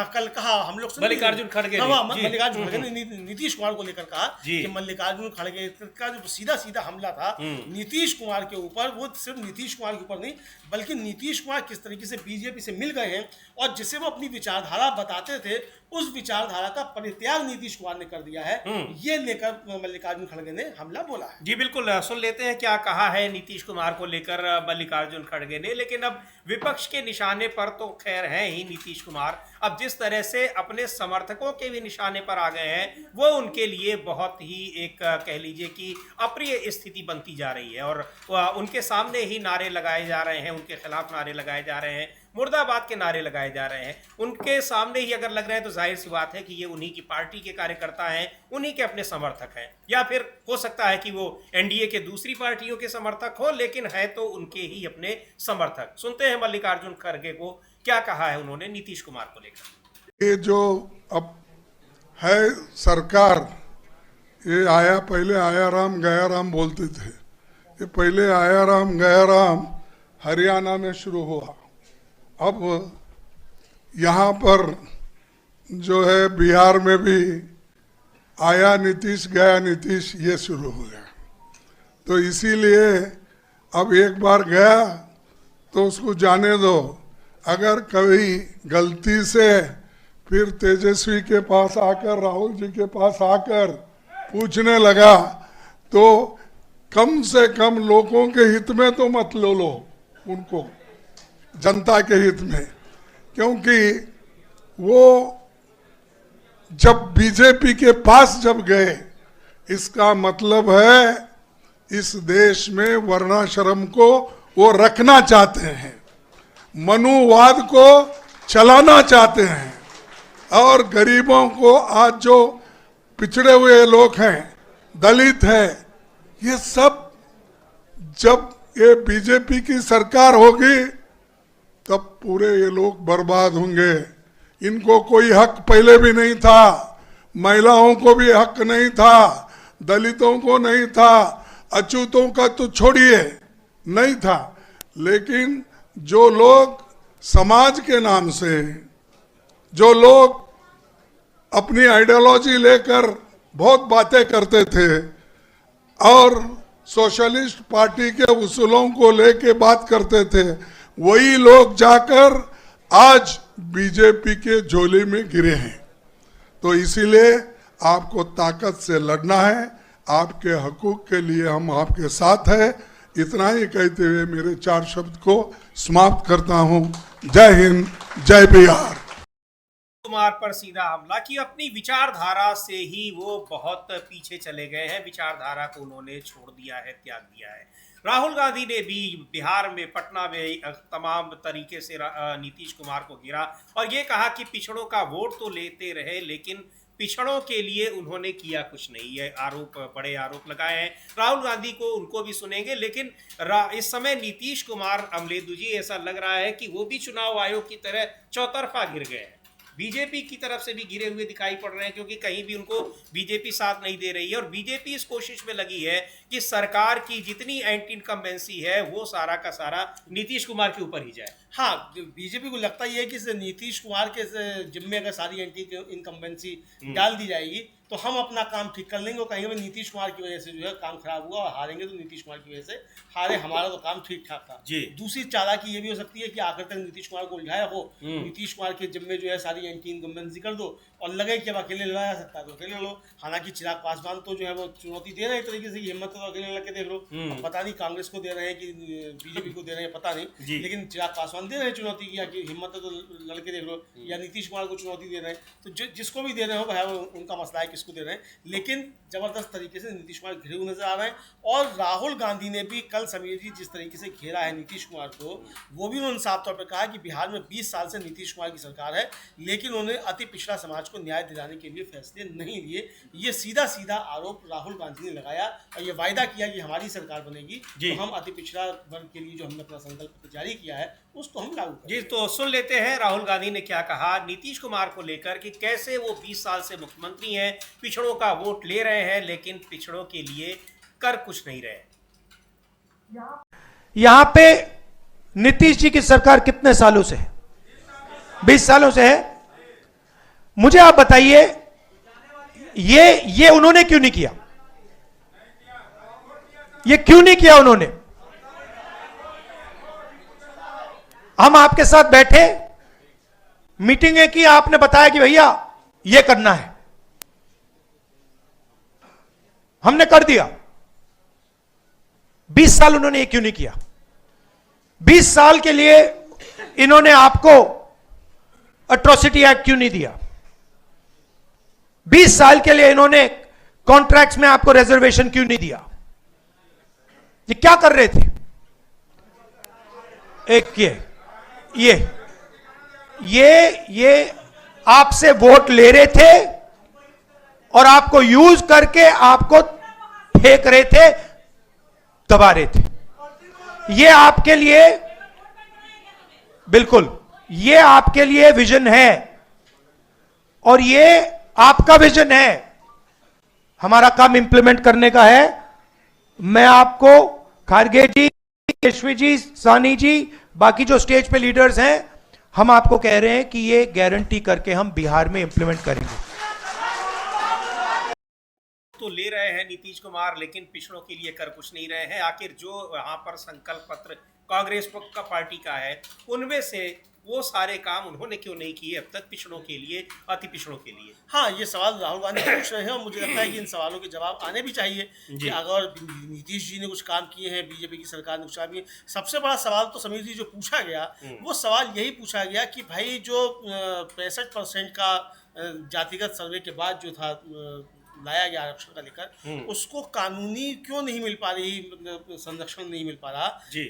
[SPEAKER 2] कल कहा, हम लोग
[SPEAKER 1] मल्लिकार्जुन खड़गे
[SPEAKER 2] ने नीतीश कुमार को लेकर कहा कि मल्लिकार्जुन खड़गे का जो सीधा हमला था नीतीश कुमार के ऊपर, वो सिर्फ नीतीश कुमार के ऊपर नहीं बल्कि नीतीश कुमार किस तरीके से बीजेपी से मिल गए हैं और जिसे वो अपनी विचारधारा बताते थे उस विचारधारा का परित्याग नीतीश कुमार ने कर दिया है, ये लेकर मल्लिकार्जुन खड़गे ने हमला बोला है।
[SPEAKER 1] जी बिल्कुल, सुन लेते हैं क्या कहा है नीतीश कुमार को लेकर मल्लिकार्जुन खड़गे ने। लेकिन अब विपक्ष के निशाने पर तो खैर है ही नीतीश कुमार, अब जिस तरह से अपने समर्थकों के भी निशाने पर आ गए हैं वो उनके लिए बहुत ही एक कह लीजिए कि अप्रिय स्थिति बनती जा रही है। और उनके सामने ही नारे लगाए जा रहे हैं, उनके खिलाफ नारे लगाए जा रहे हैं, मुर्दाबाद के नारे लगाए जा रहे हैं। उनके सामने ही अगर लग रहे हैं तो जाहिर सी बात है कि ये उन्हीं की पार्टी के कार्यकर्ता हैं, उन्हीं के अपने समर्थक हैं, या फिर हो सकता है कि वो एनडीए के दूसरी पार्टियों के समर्थक हो, लेकिन है तो उनके ही अपने समर्थक। सुनते हैं मल्लिकार्जुन खड़गे को क्या कहा है उन्होंने नीतीश कुमार को लेकर।
[SPEAKER 4] ये जो अब है सरकार, ये आया, पहले आया राम गया राम बोलते थे, ये पहले आया राम गया राम हरियाणा में शुरू हुआ, अब यहाँ पर जो है बिहार में भी आया नीतीश गया नीतीश ये शुरू हो गया। तो इसीलिए अब एक बार गया तो उसको जाने दो। अगर कभी गलती से फिर तेजस्वी के पास आकर, राहुल जी के पास आकर पूछने लगा तो कम से कम लोगों के हित में तो मत लो उनको, जनता के हित में, क्योंकि वो जब बीजेपी के पास जब गए इसका मतलब है इस देश में वर्णाश्रम को वो रखना चाहते हैं, मनुवाद को चलाना चाहते हैं, और गरीबों को आज जो पिछड़े हुए लोग हैं, दलित हैं, ये सब जब ये बीजेपी की सरकार होगी तब पूरे ये लोग बर्बाद होंगे। इनको कोई हक पहले भी नहीं था, महिलाओं को भी हक नहीं था, दलितों को नहीं था, अछूतों का तो छोड़िए नहीं था, लेकिन जो लोग समाज के नाम से, जो लोग अपनी आइडियोलॉजी लेकर बहुत बातें करते थे और सोशलिस्ट पार्टी के उसूलों को लेके बात करते थे, वही लोग जाकर आज बीजेपी के झोले में गिरे हैं। तो इसीलिए आपको ताकत से लड़ना है, आपके हकूक के लिए हम आपके साथ हैं। इतना ही कहते हुए मेरे 4 शब्द को समाप्त करता हूं। जय हिंद, जय बिहार।
[SPEAKER 1] कुमार पर सीधा हमला कि अपनी विचारधारा से ही वो बहुत पीछे चले गए हैं, विचारधारा को उन्होंने छोड़ दिया है, त्याग दिया है। राहुल गांधी ने भी बिहार में, पटना में तमाम तरीके से नीतीश कुमार को घेरा और ये कहा कि पिछड़ों का वोट तो लेते रहे लेकिन पिछड़ों के लिए उन्होंने किया कुछ नहीं। ये आरोप, बड़े आरोप लगाए हैं। राहुल गांधी को, उनको भी सुनेंगे, लेकिन इस समय नीतीश कुमार, अमलेदु जी, ऐसा लग रहा है कि वो भी चुनाव आयोग की तरह चौतरफा गिर गए हैं। बीजेपी की तरफ से भी घिरे हुए दिखाई पड़ रहे हैं, क्योंकि कहीं भी उनको बीजेपी साथ नहीं दे रही है और बीजेपी इस कोशिश में लगी है कि सरकार की जितनी एंटी इनकम्बेंसी है वो सारा का सारा नीतीश कुमार के ऊपर ही जाए।
[SPEAKER 2] हाँ, बीजेपी को लगता ही है कि नीतीश कुमार के जिम्मे अगर सारी एंटी इनकम्बेंसी डाल दी जाएगी तो हम अपना काम ठीक कर लेंगे और कहेंगे नीतीश कुमार की वजह से जो है काम खराब हुआ और हारेंगे तो नीतीश कुमार की वजह से हारे, हमारा तो काम ठीक ठाक था। दूसरी चालाकी ये भी हो सकती है कि आखिर तक नीतीश कुमार को उलझाया हो, नीतीश कुमार के जिम्मे जो है सारी एंटी इनकम्बेंसी कर दो और लगे कि अब अकेले लड़ा जा सकता है तो अकेले लो। हालांकि चिराग पासवान तो जो है वो चुनौती दे रहे हैं एक तरीके से, हिम्मत तो अकेले लग के देख लो। अब पता नहीं कांग्रेस को दे रहे हैं कि बीजेपी को दे रहे हैं पता नहीं, लेकिन चिराग पासवान दे रहे हैं चुनौती की कि हिम्मत तो लड़के देख लो, या नीतीश कुमार को चुनौती दे रहे हैं। तो जिसको भी दे रहे हो भाई उनका मसला है किसको दे रहे हैं, लेकिन जबरदस्त तरीके से नीतीश कुमार घिरे हुए नजर आ रहे हैं। और राहुल गांधी ने भी कल समीर जी जिस तरीके से घेरा है नीतीश कुमार को, वो भी उन्होंने साफ तौर पर कहा कि बिहार में 20 साल से नीतीश कुमार की सरकार है लेकिन उन्होंने अति पिछड़ा समाज को न्याय दिलाने के लिए फैसले नहीं लिए। ये सीधा सीधा आरोप राहुल गांधी ने लगाया और ये वायदा किया कि हमारी सरकार बनेगी तो हम अति पिछड़ा वर्ग के लिए जो हमने अपना संकल्प जारी किया है उसको हम लागू करेंगे।
[SPEAKER 1] जी, तो सुन लेते हैं राहुल गांधी ने क्या कहा नीतीश कुमार को लेकर कि कैसे वो 20 साल से मुख्यमंत्री हैं, पिछड़ों का वोट ले रहे हैं लेकिन पिछड़ों के लिए कर कुछ नहीं रहे।
[SPEAKER 3] यहां पे नीतीश जी की सरकार कितने सालों से है? 20 सालों से है। मुझे आप बताइए ये उन्होंने क्यों नहीं किया? ये क्यों नहीं किया उन्होंने? हम आपके साथ बैठे, मीटिंगें की, आपने बताया कि भैया ये करना है, हमने कर दिया। 20 साल उन्होंने ये क्यों नहीं किया? 20 साल के लिए इन्होंने आपको एट्रोसिटी एक्ट क्यों नहीं दिया? 20 साल के लिए इन्होंने कॉन्ट्रैक्ट्स में आपको रिजर्वेशन क्यों नहीं दिया? ये क्या कर रहे थे? एक ये आपसे वोट ले रहे थे और आपको यूज करके आपको फेंक रहे थे, दबा रहे थे। ये आपके लिए, बिल्कुल ये आपके लिए विजन है और ये आपका विजन है, हमारा काम इंप्लीमेंट करने का है। मैं आपको खारगे जी, केशवी जी, सानी जी, बाकी जो स्टेज पे लीडर्स हैं, हम आपको कह रहे हैं कि ये गारंटी करके हम बिहार में इंप्लीमेंट करेंगे।
[SPEAKER 1] तो ले रहे हैं नीतीश कुमार लेकिन पिछड़ों के लिए कर कुछ नहीं रहे हैं। आखिर जो यहाँ पर संकल्प पत्र कांग्रेस का पार्टी का है उनमें से वो सारे काम उन्होंने क्यों नहीं किए अब तक पिछड़ों के लिए, अति पिछड़ों के लिए?
[SPEAKER 2] हाँ, ये सवाल राहुल गांधी पूछ रहे हैं और मुझे लगता है कि इन सवालों के जवाब आने भी चाहिए कि अगर नीतीश जी ने कुछ काम किए हैं, बीजेपी की सरकार ने कुछ काम किए। सबसे बड़ा सवाल तो समीर जी जो पूछा गया वो सवाल यही पूछा गया कि भाई जो 65% का जातिगत सर्वे के बाद जो था लाया गया आरक्षण का लेकर, उसको कानूनी क्यों नहीं मिल पा रही, संरक्षण नहीं मिल पा रहा जी।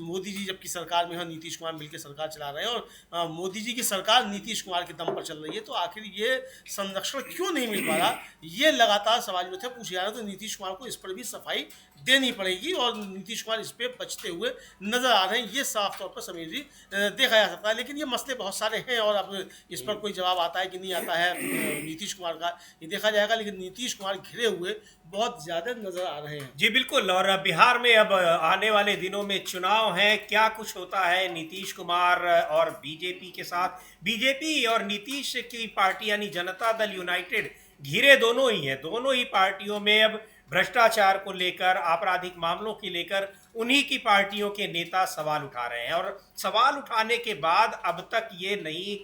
[SPEAKER 2] मोदी जी जबकि सरकार में है, नीतीश कुमार मिलकर सरकार चला रहे हैं और मोदी जी की सरकार नीतीश कुमार के दम पर चल रही है, तो आखिर ये संरक्षण क्यों नहीं मिल पा रहा, ये लगातार सवाल जो थे पूछे जा रहे। तो नीतीश कुमार को इस पर भी सफाई देनी पड़ेगी और नीतीश कुमार इस पर बचते हुए नजर आ रहे हैं, ये साफ तौर पर समीर जी देखा जा सकता है। लेकिन ये मसले बहुत सारे हैं और अब इस पर कोई जवाब आता है कि नहीं आता है नीतीश कुमार का, ये देखा जाएगा। लेकिन नीतीश कुमार घिरे हुए बहुत ज्यादा नजर आ रहे हैं।
[SPEAKER 1] जी बिल्कुल। और बिहार में अब आने वाले दिनों में चुनाव है, क्या कुछ होता है नीतीश कुमार और बीजेपी के साथ? बीजेपी और नीतीश की पार्टी यानी जनता दल यूनाइटेड घिरे दोनों ही हैं। दोनों ही पार्टियों में अब भ्रष्टाचार को लेकर, आपराधिक मामलों के लेकर उन्हीं की पार्टियों के नेता सवाल उठा रहे हैं और सवाल उठाने के बाद अब तक ये नहीं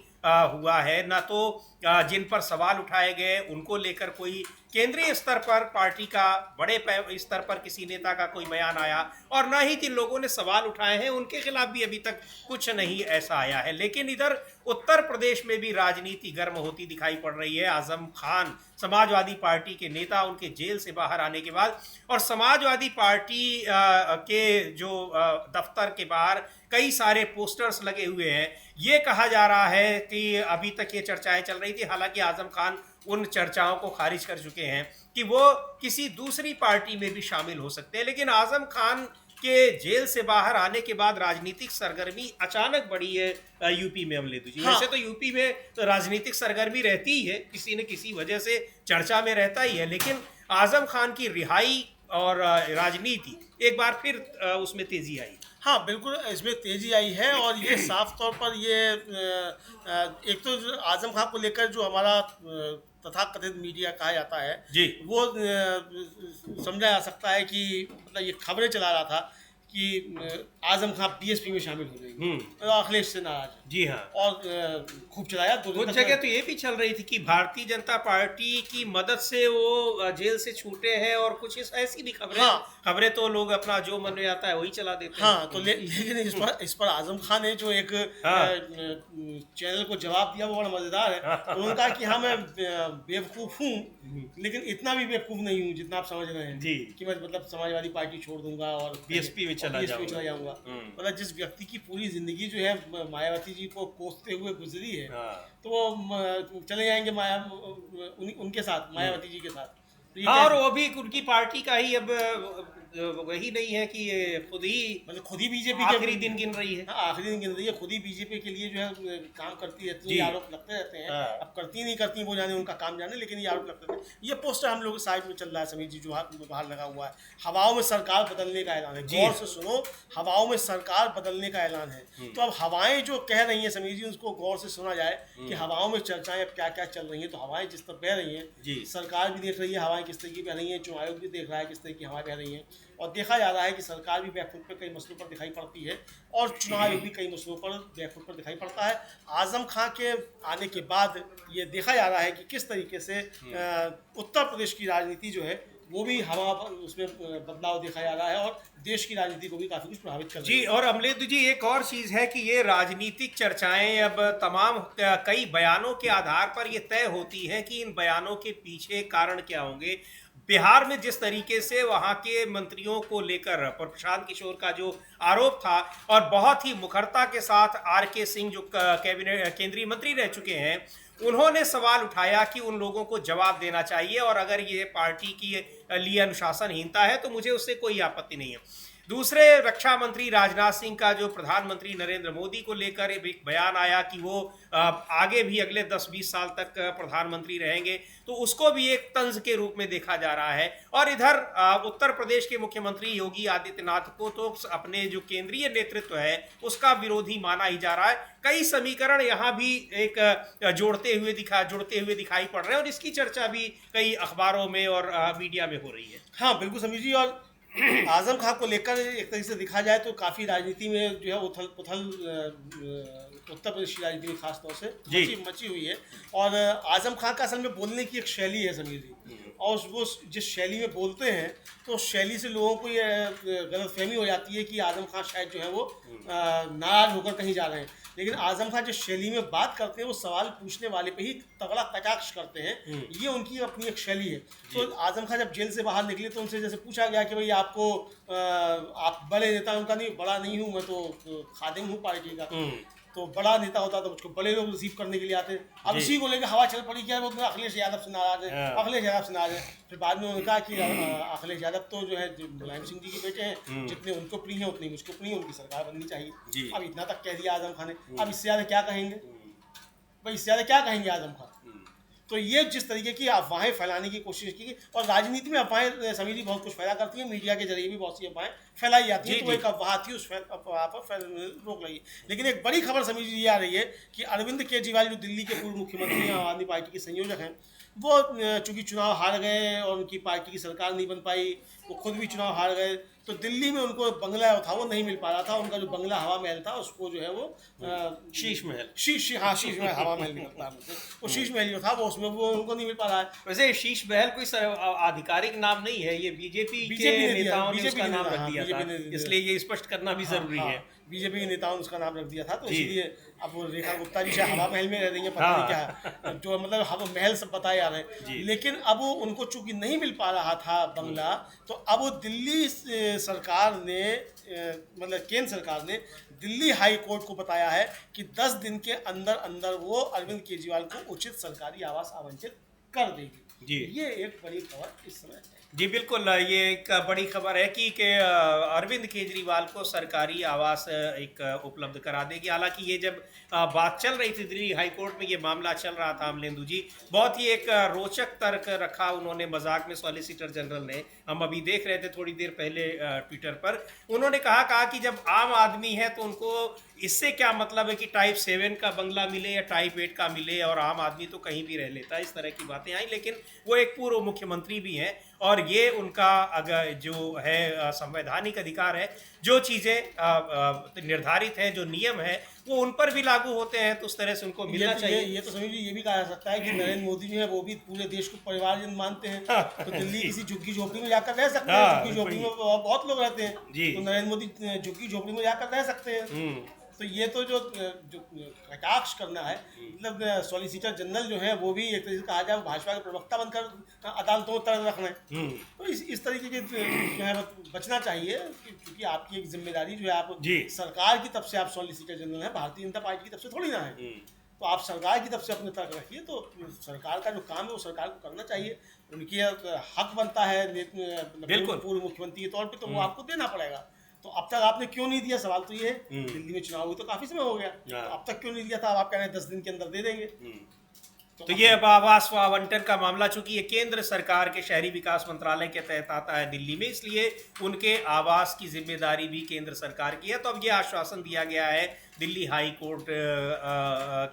[SPEAKER 1] हुआ है, ना तो जिन पर सवाल उठाए गए उनको लेकर कोई केंद्रीय स्तर पर पार्टी का बड़े स्तर पर किसी नेता का कोई बयान आया और ना ही जिन लोगों ने सवाल उठाए हैं उनके खिलाफ भी अभी तक कुछ नहीं ऐसा आया है। लेकिन इधर उत्तर प्रदेश में भी राजनीति गर्म होती दिखाई पड़ रही है। आजम खान समाजवादी पार्टी के नेता, उनके जेल से बाहर आने के बाद और समाजवादी पार्टी के जो दफ्तर के बाहर कई सारे पोस्टर्स लगे हुए हैं। ये कहा जा रहा है कि अभी तक ये चर्चाएं चल रही थी, हालांकि आजम खान उन चर्चाओं को खारिज कर चुके हैं कि वो किसी दूसरी पार्टी में भी शामिल हो सकते हैं। लेकिन आजम खान कि जेल से बाहर आने के बाद राजनीतिक सरगर्मी अचानक बढ़ी है यूपी में अमलेदु जी। वैसे तो यूपी में तो राजनीतिक सरगर्मी रहती ही है, किसी न किसी वजह से चर्चा में रहता ही है, लेकिन आजम खान की रिहाई और राजनीति एक बार फिर उसमें तेजी आई।
[SPEAKER 2] हाँ बिल्कुल, इसमें तेजी आई है और ये साफ तौर पर ये एक तो आजम खान को लेकर जो हमारा तथाकथित मीडिया कहा जाता है
[SPEAKER 1] जी,
[SPEAKER 2] वो समझा जा सकता है कि मतलब ये खबरें चला रहा था कि आजम खान बीएसपी में शामिल हो जाएंगे तो अखिलेश से नाराज है।
[SPEAKER 1] जी हाँ,
[SPEAKER 2] और खूब चलाया
[SPEAKER 1] कुछ जगह तो ये भी चल रही थी कि भारतीय जनता पार्टी की मदद से वो जेल से छूटे हैं और कुछ ऐसी भी खबरें।
[SPEAKER 2] हाँ,
[SPEAKER 1] खबरें तो लोग अपना जो मन में आता है वही चला देते हैं।
[SPEAKER 2] हाँ तो लेकिन इस पर आजम खान ने जो एक चैनल को जवाब दिया वो बड़ा मजेदार है। उन्होंने कहा कि हाँ मैं बेवकूफ हूँ लेकिन इतना भी बेवकूफ नहीं हूँ जितना आप समझ रहे हैं
[SPEAKER 1] जी,
[SPEAKER 2] कि मैं मतलब समाजवादी पार्टी छोड़ दूंगा और
[SPEAKER 1] बीएसपी में चला
[SPEAKER 2] जाऊंगा। मतलब जिस व्यक्ति की पूरी जिंदगी जो है मायावती जी को कोसते हुए गुजरी है तो वो चले जाएंगे उनके साथ, मायावती जी के साथ। तो
[SPEAKER 1] हाँ, और वो भी उनकी पार्टी का ही अब वही नहीं है कि ये खुद ही
[SPEAKER 2] मतलब खुद ही बीजेपी
[SPEAKER 1] आखिरी दिन गिन रही है।
[SPEAKER 2] हाँ आखिरी दिन गिन रही है, खुद ही बीजेपी के लिए जो है काम करती रहती है, आरोप लगते रहते हैं। अब करती नहीं करती वो जाने, उनका काम जाने, लेकिन ये आरोप लगते हैं। ये पोस्टर हम लोग के साइड में चल रहा है समीर जी, जो बाहर लगा हुआ है, हवाओं में सरकार बदलने का ऐलान है। गौर से सुनो, हवाओं में सरकार बदलने का ऐलान है। तो अब हवाएं जो कह रही हैं समीर जी, उसको गौर से सुना जाए कि हवाओं में चर्चाएं अब क्या क्या चल रही हैं। तो हवाएं जिस तरह बह रही हैं, सरकार भी देख रही है हवाएं किस तरह की बह रही हैं, चुनाव आयोग भी देख रहा है किस तरह की हवाएं बह रही हैं, और देखा जा रहा है कि सरकार भी बैकफुट पर कई मसलों पर दिखाई पड़ती है और चुनाव आयोग भी कई मसलों पर बैकफुट पर दिखाई पड़ता है। आजम खां के आने के बाद ये देखा जा रहा है कि किस तरीके से उत्तर प्रदेश की राजनीति जो है वो भी हवा उसमें बदलाव देखा जा रहा है और देश की राजनीति को भी काफी कुछ प्रभावित कर रही है।
[SPEAKER 1] जी, और अमलेदु जी एक और चीज है कि ये राजनीतिक चर्चाएं अब तमाम कई बयानों के आधार पर ये तय होती हैं कि इन बयानों के पीछे कारण क्या होंगे। बिहार में जिस तरीके से वहां के मंत्रियों को लेकर प्रशांत किशोर का जो आरोप था और बहुत ही मुखरता के साथ आर.के. सिंह जो कैबिनेट केंद्रीय मंत्री रह चुके हैं, उन्होंने सवाल उठाया कि उन लोगों को जवाब देना चाहिए और अगर ये पार्टी के लिए अनुशासनहीनता है तो मुझे उससे कोई आपत्ति नहीं है। दूसरे रक्षा मंत्री राजनाथ सिंह का जो प्रधानमंत्री नरेंद्र मोदी को लेकर एक बयान आया कि वो आगे भी अगले 10-20 साल तक प्रधानमंत्री रहेंगे, तो उसको भी एक तंज के रूप में देखा जा रहा है। और इधर उत्तर प्रदेश के मुख्यमंत्री योगी आदित्यनाथ को तो अपने जो केंद्रीय नेतृत्व है उसका विरोधी माना ही जा रहा है। कई समीकरण यहाँ भी एक जुड़ते हुए दिखाई पड़ रहे हैं और इसकी चर्चा भी कई अखबारों में और मीडिया में हो रही है।
[SPEAKER 2] हाँ बिल्कुल समीर जी, और आजम खान को लेकर एक तरीके से देखा जाए तो काफ़ी राजनीति में जो है उथल पुथल उत्तर प्रदेश की राजनीति में खास तौर से मची हुई है। और आजम खान का असल में बोलने की एक शैली है समीर जी, और वो जिस शैली में बोलते हैं तो उस शैली से लोगों को ये गलतफहमी हो जाती है कि आजम खान शायद जो है वो नाराज होकर कहीं जा रहे हैं। लेकिन आजम खान जिस शैली में बात करते हैं वो सवाल पूछने वाले पे ही तगड़ा कटाक्ष करते हैं, ये उनकी अपनी एक शैली है। तो आजम खान जब जेल से बाहर निकले तो उनसे जैसे पूछा गया कि भाई आपको आप बड़े नेता, उनका नहीं, बड़ा नहीं हूँ मैं तो खादिम हूँ पार्टी का, तो बड़ा नेता होता तो मुझको बड़े लोग रिसीव करने के लिए आते। अब इसी को लेकर हवा चल पड़ी क्या वो अखिलेश यादव से नाराज है, अखिलेश यादव से नाराज है। फिर बाद में उन्होंने कहा कि अखिलेश यादव तो जो है मुलायम सिंह जी के बेटे हैं, जितने उनको प्रिय हैं उतनी मुझको प्रिय, उनकी सरकार बननी चाहिए। अब इतना तक कह दिया आजम खान ने, अब इससे ज़्यादा क्या कहेंगे भाई, इससे ज़्यादा क्या कहेंगे आजम खान। तो ये जिस तरीके की अफवाहें फैलाने की कोशिश की, और राजनीति में अफवाहें समीर जी बहुत कुछ फैला करती हैं, मीडिया के जरिए भी बहुत सी अफवाहें फैलाई जाती है। तो एक अफवाह थी, उस अफवाह पर रोक लगी। लेकिन एक बड़ी खबर समीर जी ये आ रही है कि अरविंद केजरीवाल जो दिल्ली के पूर्व मुख्यमंत्री आम आदमी पार्टी के संयोजक हैं, वो चूंकि चुनाव हार गए और उनकी पार्टी की सरकार नहीं बन पाई, वो खुद भी चुनाव हार गए, तो दिल्ली में उनको बंगला था वो नहीं मिल पा रहा था। उनका जो बंगला हवा महल था उसको जो है वो शीश महल हवा महल निकलता है, वो शीश महल जो था वो उसमें वो उनको नहीं मिल पा रहा है।
[SPEAKER 1] वैसे शीश महल कोई आधिकारिक नाम नहीं है, ये बीजेपी के नेताओं ने उसका नाम रख दिया था, इसलिए ये स्पष्ट करना भी जरूरी है।
[SPEAKER 2] बीजेपी के नेताओं ने उसका नाम रख दिया था, तो इसलिए अब वो रेखा गुप्ता जी शायद हवा महल में रह रही है, पता नहीं क्या है, जो मतलब हवा महल सब बताए जा रहे हैं। लेकिन अब उनको चूंकि नहीं मिल पा रहा था बंगला, तो अब वो दिल्ली सरकार ने मतलब केंद्र सरकार ने दिल्ली हाई कोर्ट को बताया है कि 10 दिन के अंदर अंदर वो अरविंद केजरीवाल को उचित सरकारी आवास आवंटित कर देगी।
[SPEAKER 1] जी।
[SPEAKER 2] ये एक बड़ी खबर इस समय है।
[SPEAKER 1] जी बिल्कुल, ये एक बड़ी खबर है कि अरविंद केजरीवाल को सरकारी आवास एक उपलब्ध करा देगी। हालांकि ये जब बात चल रही थी दिल्ली हाई कोर्ट में, ये मामला चल रहा था, अमलेंदु जी बहुत ही एक रोचक तर्क रखा उन्होंने मजाक में सॉलिसिटर जनरल ने। हम अभी देख रहे थे थोड़ी देर पहले ट्विटर पर, उन्होंने कहा कि जब आम आदमी है तो उनको इससे क्या मतलब है कि टाइप 7 का बंगला मिले या टाइप 8 का मिले, और आम आदमी तो कहीं भी रह लेता है। इस तरह की बातें आई, लेकिन वो एक पूर्व मुख्यमंत्री भी हैं और ये उनका अगर जो है संवैधानिक अधिकार है, जो चीज़ें निर्धारित हैं, जो नियम है वो उन पर भी लागू होते हैं, तो उस तरह से उनको मिलना चाहिए।
[SPEAKER 2] ये तो समझ लीजिए, ये भी कहा जा सकता है कि नरेंद्र मोदी जो है वो भी पूरे देश को परिवारजन मानते हैं। तो दिल्ली किसी झुग्गी झोपड़ी में जाकर रह सकते हैं। झुग्गी झोपड़ी में बहुत लोग रहते हैं, तो नरेंद्र मोदी झुग्गी झोपड़ी में जाकर रह सकते हैं। तो ये तो जो कटाक्ष करना है, मतलब सॉलिसिटर जनरल जो है वो भी एक तरीके से कहा जाए भाजपा के प्रवक्ता बनकर अदालतों में तर्क रखना है। तो इस तरीके के जो है बचना चाहिए, क्योंकि आपकी एक जिम्मेदारी जो है, आप सरकार की तरफ से आप सॉलिसिटर जनरल है, भारतीय जनता पार्टी की तरफ से थोड़ी ना है। तो आप सरकार की तरफ से अपने तर्क रखिए। तो सरकार का जो काम है वो सरकार को करना चाहिए, उनकी हक बनता है पूर्व मुख्यमंत्री के तौर पर, तो वो आपको देना पड़ेगा। तो अब तक आपने क्यों नहीं दिया, सवाल तो ये है। दिल्ली में चुनाव हुए तो काफी समय हो गया, तो अब तक क्यों नहीं दिया था? अब आप कह रहे हैं 10 दिन के अंदर दे देंगे।
[SPEAKER 1] तो ये अब आवास आवंटन का मामला, चूंकि ये केंद्र सरकार के शहरी विकास मंत्रालय के तहत आता है दिल्ली में, इसलिए उनके आवास की जिम्मेदारी भी केंद्र सरकार की है। तो अब ये आश्वासन दिया गया है दिल्ली हाई कोर्ट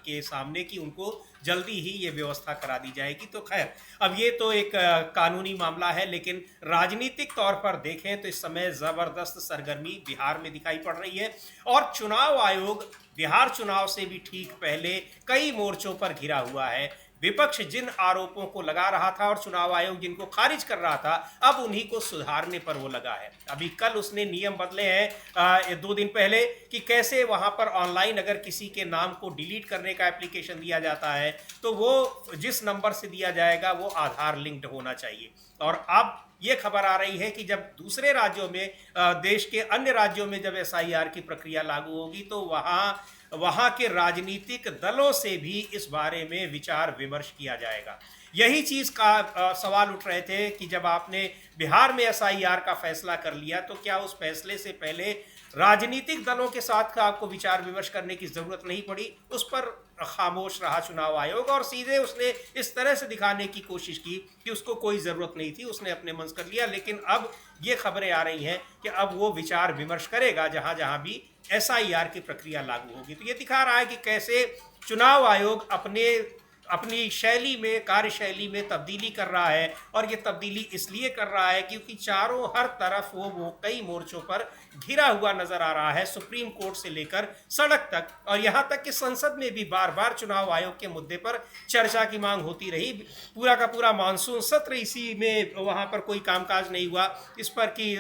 [SPEAKER 1] के सामने कि उनको जल्दी ही ये व्यवस्था करा दी जाएगी। तो खैर, अब ये तो एक कानूनी मामला है, लेकिन राजनीतिक तौर पर देखें तो इस समय ज़बरदस्त सरगर्मी बिहार में दिखाई पड़ रही है, और चुनाव आयोग बिहार चुनाव से भी ठीक पहले कई मोर्चों पर घिरा हुआ है। विपक्ष जिन आरोपों को लगा रहा था और चुनाव आयोग जिनको खारिज कर रहा था, अब उन्हीं को सुधारने पर वो लगा है। अभी कल उसने नियम बदले हैं 2 दिन पहले, कि कैसे वहां पर ऑनलाइन अगर किसी के नाम को डिलीट करने का एप्लीकेशन दिया जाता है तो वो जिस नंबर से दिया जाएगा वो आधार लिंक्ड होना चाहिए। और अब ये खबर आ रही है कि जब दूसरे राज्यों में, देश के अन्य राज्यों में जब SIR की प्रक्रिया लागू होगी तो वहाँ के राजनीतिक दलों से भी इस बारे में विचार विमर्श किया जाएगा। यही चीज़ का सवाल उठ रहे थे कि जब आपने बिहार में SIR का फैसला कर लिया तो क्या उस फैसले से पहले राजनीतिक दलों के साथ आपको विचार विमर्श करने की ज़रूरत नहीं पड़ी? उस पर खामोश रहा चुनाव आयोग, और सीधे उसने इस तरह से दिखाने की कोशिश की कि उसको कोई ज़रूरत नहीं थी, उसने अपने मन से कर लिया। लेकिन अब ये खबरें आ रही हैं कि अब वो विचार विमर्श करेगा जहाँ जहाँ भी SIR की प्रक्रिया लागू होगी। तो ये दिखा रहा है कि कैसे चुनाव आयोग अपनी शैली में, कार्यशैली में तब्दीली कर रहा है, और ये तब्दीली इसलिए कर रहा है क्योंकि चारों हर तरफ वो कई मोर्चों पर घिरा हुआ नजर आ रहा है, सुप्रीम कोर्ट से लेकर सड़क तक, और यहाँ तक कि संसद में भी बार बार चुनाव आयोग के मुद्दे पर चर्चा की मांग होती रही। पूरा का पूरा मानसून सत्र इसी में, वहाँ पर कोई कामकाज नहीं हुआ इस पर कि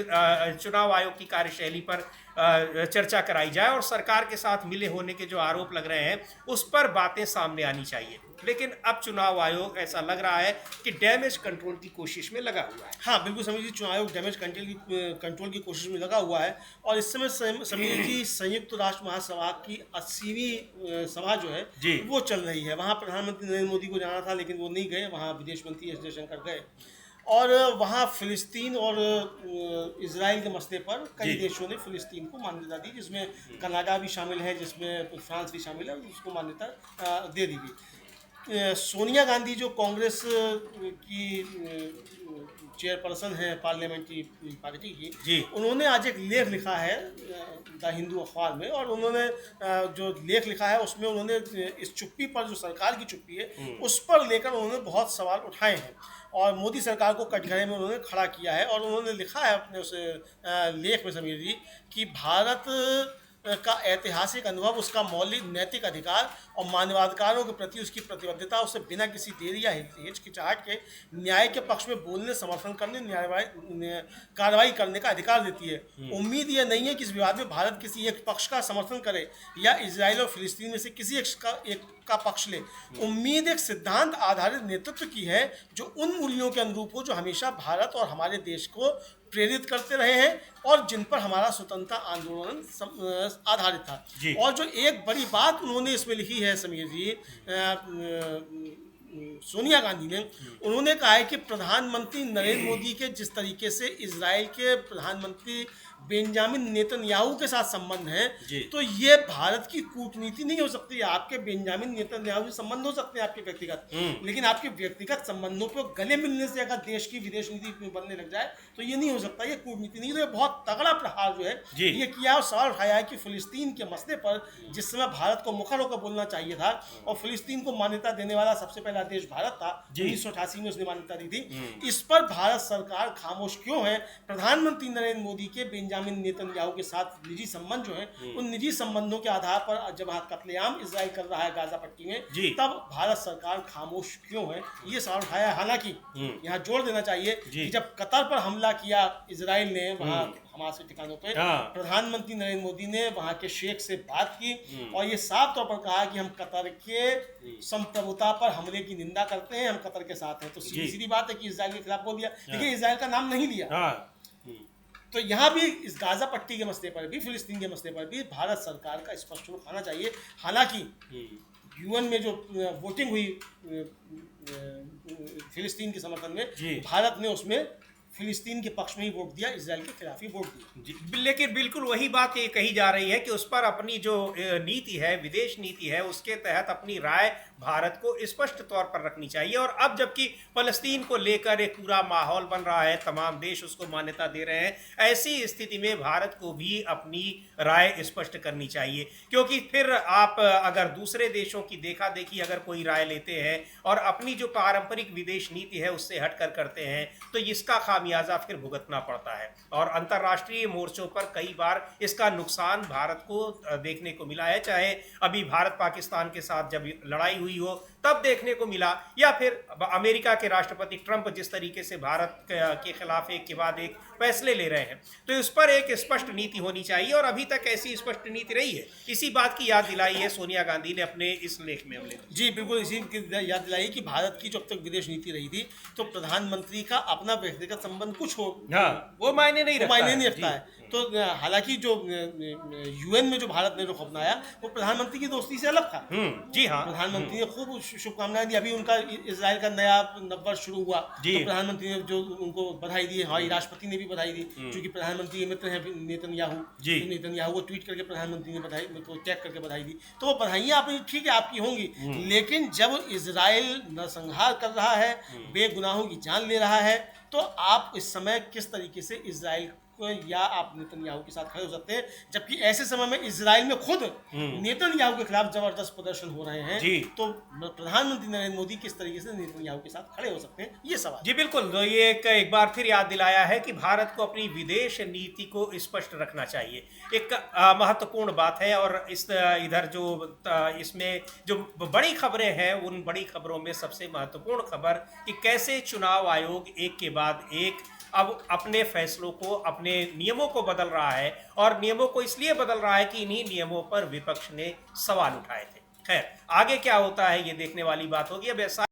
[SPEAKER 1] चुनाव आयोग की कार्यशैली पर चर्चा कराई जाए और सरकार के साथ मिले होने के जो आरोप लग रहे हैं उस पर बातें सामने आनी चाहिए। लेकिन अब चुनाव आयोग ऐसा लग रहा है कि डैमेज कंट्रोल की कोशिश में लगा हुआ है।
[SPEAKER 2] हाँ बिल्कुल, समझिए चुनाव आयोग डैमेज कंट्रोल की कोशिश में लगा हुआ है। और इस समय समझिए संयुक्त राष्ट्र महासभा की 80वीं सभा जो है वो चल रही है। वहाँ प्रधानमंत्री नरेंद्र मोदी को जाना था, लेकिन वो नहीं गए। वहाँ विदेश मंत्री एस जयशंकर गए, और वहाँ फिलिस्तीन और इजराइल के मसले पर कई देशों ने फिलिस्तीन को मान्यता दी, जिसमें कनाडा भी शामिल है, जिसमें फ्रांस भी शामिल है, उसको मान्यता दे दी गई। सोनिया गांधी जो कांग्रेस की चेयरपर्सन है पार्लियामेंट्री पार्टी की, उन्होंने आज एक लेख लिखा है द हिंदू अखबार में, और उन्होंने जो लेख लिखा है उसमें उन्होंने इस चुप्पी पर, जो सरकार की चुप्पी है उस पर लेकर उन्होंने बहुत सवाल उठाए हैं, और मोदी सरकार को कटघरे में उन्होंने खड़ा किया है। और उन्होंने लिखा है अपने उस लेख में समीर जी कि भारत का ऐतिहासिक अनुभव, उसका मौलिक नैतिक अधिकार और मानवाधिकारों के प्रति उसकी प्रतिबद्धता उसे बिना किसी देरी या हिचकिचाहट के न्याय के पक्ष में बोलने, समर्थन करने, कार्रवाई करने का अधिकार देती है। उम्मीद यह नहीं है कि इस विवाद में भारत किसी एक पक्ष का समर्थन करे या इजराइल और फिलिस्तीन में से किसी एक का पक्ष ले। उम्मीद एक सिद्धांत आधारित नेतृत्व की है जो उन मूल्यों के अनुरूप हो जो हमेशा भारत और हमारे देश को प्रेरित करते रहे हैं और जिन पर हमारा स्वतंत्रता आंदोलन आधारित था। और जो एक बड़ी बात उन्होंने इसमें लिखी है समीर जी, सोनिया गांधी ने, उन्होंने कहा है कि प्रधानमंत्री नरेंद्र मोदी के जिस तरीके से इजराइल के प्रधानमंत्री बेंजामिन नेतन्याहू के साथ संबंध है, तो ये भारत की कूटनीति नहीं हो सकती। आपके बेंजामिन नेतन्याहू से संबंध हो सकते हैं आपके व्यक्तिगत, लेकिन आपके व्यक्तिगत संबंधों पर गले मिलने से अगर देश की विदेश नीति बनने लग जाए तो ये नहीं हो सकता, ये कूटनीति नहीं। तो ये बहुत तगड़ा प्रहार जो है ये किया और सवाल उठाया है कि फिलिस्तीन के मसले पर जिस समय भारत को मुखर होकर बोलना चाहिए था और फिलिस्तीन को मान्यता देने वाला सबसे पहला देश भारत था, 1988 में उसने मान्यता दी थी, इस पर भारत सरकार खामोश क्यों है? प्रधानमंत्री नरेंद्र मोदी के बेंजामिन नेतन्याहू के साथ निजी संबंध जो है, उन निजी संबंधों के आधार पर जब कत्लेआम इजराइल कर रहा है गाजा पट्टी में, तब भारत सरकार खामोश क्यों है? ये सवाल उठाया है। हालांकि यहाँ जोर देना चाहिए कि जब कतर पर हमला किया इजराइल ने वहां हमास के ठिकानों पे, प्रधानमंत्री नरेंद्र मोदी ने वहां के शेख से बात की और ये साफ तौर पर कहा कि हम कतर के संप्रभुता पर हमले की निंदा करते हैं, हम कतर के साथ हैं। तो सीधी बात है कि इजराइल के खिलाफ बोल दिया, लेकिन इजराइल का नाम नहीं लिया। तो यहाँ भी इस गाजा पट्टी के मसले पर भी, फिलिस्तीन के मसले पर भी भारत सरकार का स्पष्ट रुख आना चाहिए। हालांकि यूएन में जो वोटिंग हुई फिलिस्तीन के समर्थन में, भारत ने उसमें फिलिस्तीन के पक्ष में ही वोट दिया, इजराइल के खिलाफ ही वोट दिया।
[SPEAKER 1] लेकिन बिल्कुल वही बात ये कही जा रही है कि उस पर अपनी जो नीति है, विदेश नीति है, उसके तहत अपनी राय भारत को स्पष्ट तौर पर रखनी चाहिए। और अब जबकि फलस्तीन को लेकर एक पूरा माहौल बन रहा है, तमाम देश उसको मान्यता दे रहे हैं, ऐसी स्थिति में भारत को भी अपनी राय स्पष्ट करनी चाहिए। क्योंकि फिर आप अगर दूसरे देशों की देखा देखी अगर कोई राय लेते हैं और अपनी जो पारंपरिक विदेश नीति है उससे हटकर करते हैं, तो इसका खामियाजा फिर भुगतना पड़ता है। और अंतर्राष्ट्रीय मोर्चों पर कई बार इसका नुकसान भारत को देखने को मिला है, चाहे अभी भारत पाकिस्तान के साथ जब लड़ाई हुई हो तब देखने को मिला, या फिर अमेरिका के राष्ट्रपति ट्रंप जिस तरीके से भारत के खिलाफ एक के बाद एक फैसले ले रहे हैं। तो इस पर एक स्पष्ट नीति होनी चाहिए और अभी तक ऐसी स्पष्ट नीति रही है। इसी बात की याद दिलाई है सोनिया गांधी ने अपने इस लेख में हमले।
[SPEAKER 2] जी बिल्कुल, इसी की याद दिलाई कि भारत की जब तक विदेश नीति रही थी तो प्रधानमंत्री का अपना व्यक्तिगत संबंध कुछ हो,
[SPEAKER 1] वो मायने नहीं रखता
[SPEAKER 2] है। तो हालांकि जो यूएन में जो भारत ने रुख अपनाया वो प्रधानमंत्री की दोस्ती से अलग था।
[SPEAKER 1] जी हाँ,
[SPEAKER 2] प्रधानमंत्री ने खूब शुभकामनाएं दी। अभी उनका इजराइल का नया नववर्ष शुरू हुआ तो प्रधानमंत्री ने जो उनको बधाई दी, हमारी राष्ट्रपति ने भी बधाई दी, क्योंकि प्रधानमंत्री के मित्र हैं नेतन्याहू को ट्वीट करके प्रधानमंत्री ने बधाई, तो टैग करके बधाई दी। तो वो बधाइयाँ आपने ठीक है आपकी होंगी, लेकिन जब इजराइल नरसंहार कर रहा है, बेगुनाहों की जान ले रहा है, तो आप इस समय किस तरीके से इजराइल या आप नेतन्याहू के साथ खड़े हो सकते हैं? जबकि ऐसे समय में इजराइल में खुद नेतन्याहू के खिलाफ जबरदस्त प्रदर्शन हो रहे हैं, तो प्रधानमंत्री नरेंद्र मोदी किस तरीके से नेतन्याहू के साथ खड़े हो सकते हैं, ये सवाल।
[SPEAKER 1] जी बिल्कुल, तो ये एक बार फिर याद दिलाया है कि भारत को अपनी विदेश नीति को स्पष्ट रखना चाहिए, एक महत्वपूर्ण बात है। और इस इधर जो इसमें जो बड़ी खबरें हैं, उन बड़ी खबरों में सबसे महत्वपूर्ण खबर कि कैसे चुनाव आयोग एक के बाद एक अब अपने फैसलों को, अपने नियमों को बदल रहा है। और नियमों को इसलिए बदल रहा है कि इन्हीं नियमों पर विपक्ष ने सवाल उठाए थे। खैर, आगे क्या होता है ये देखने वाली बात होगी। अब ऐसा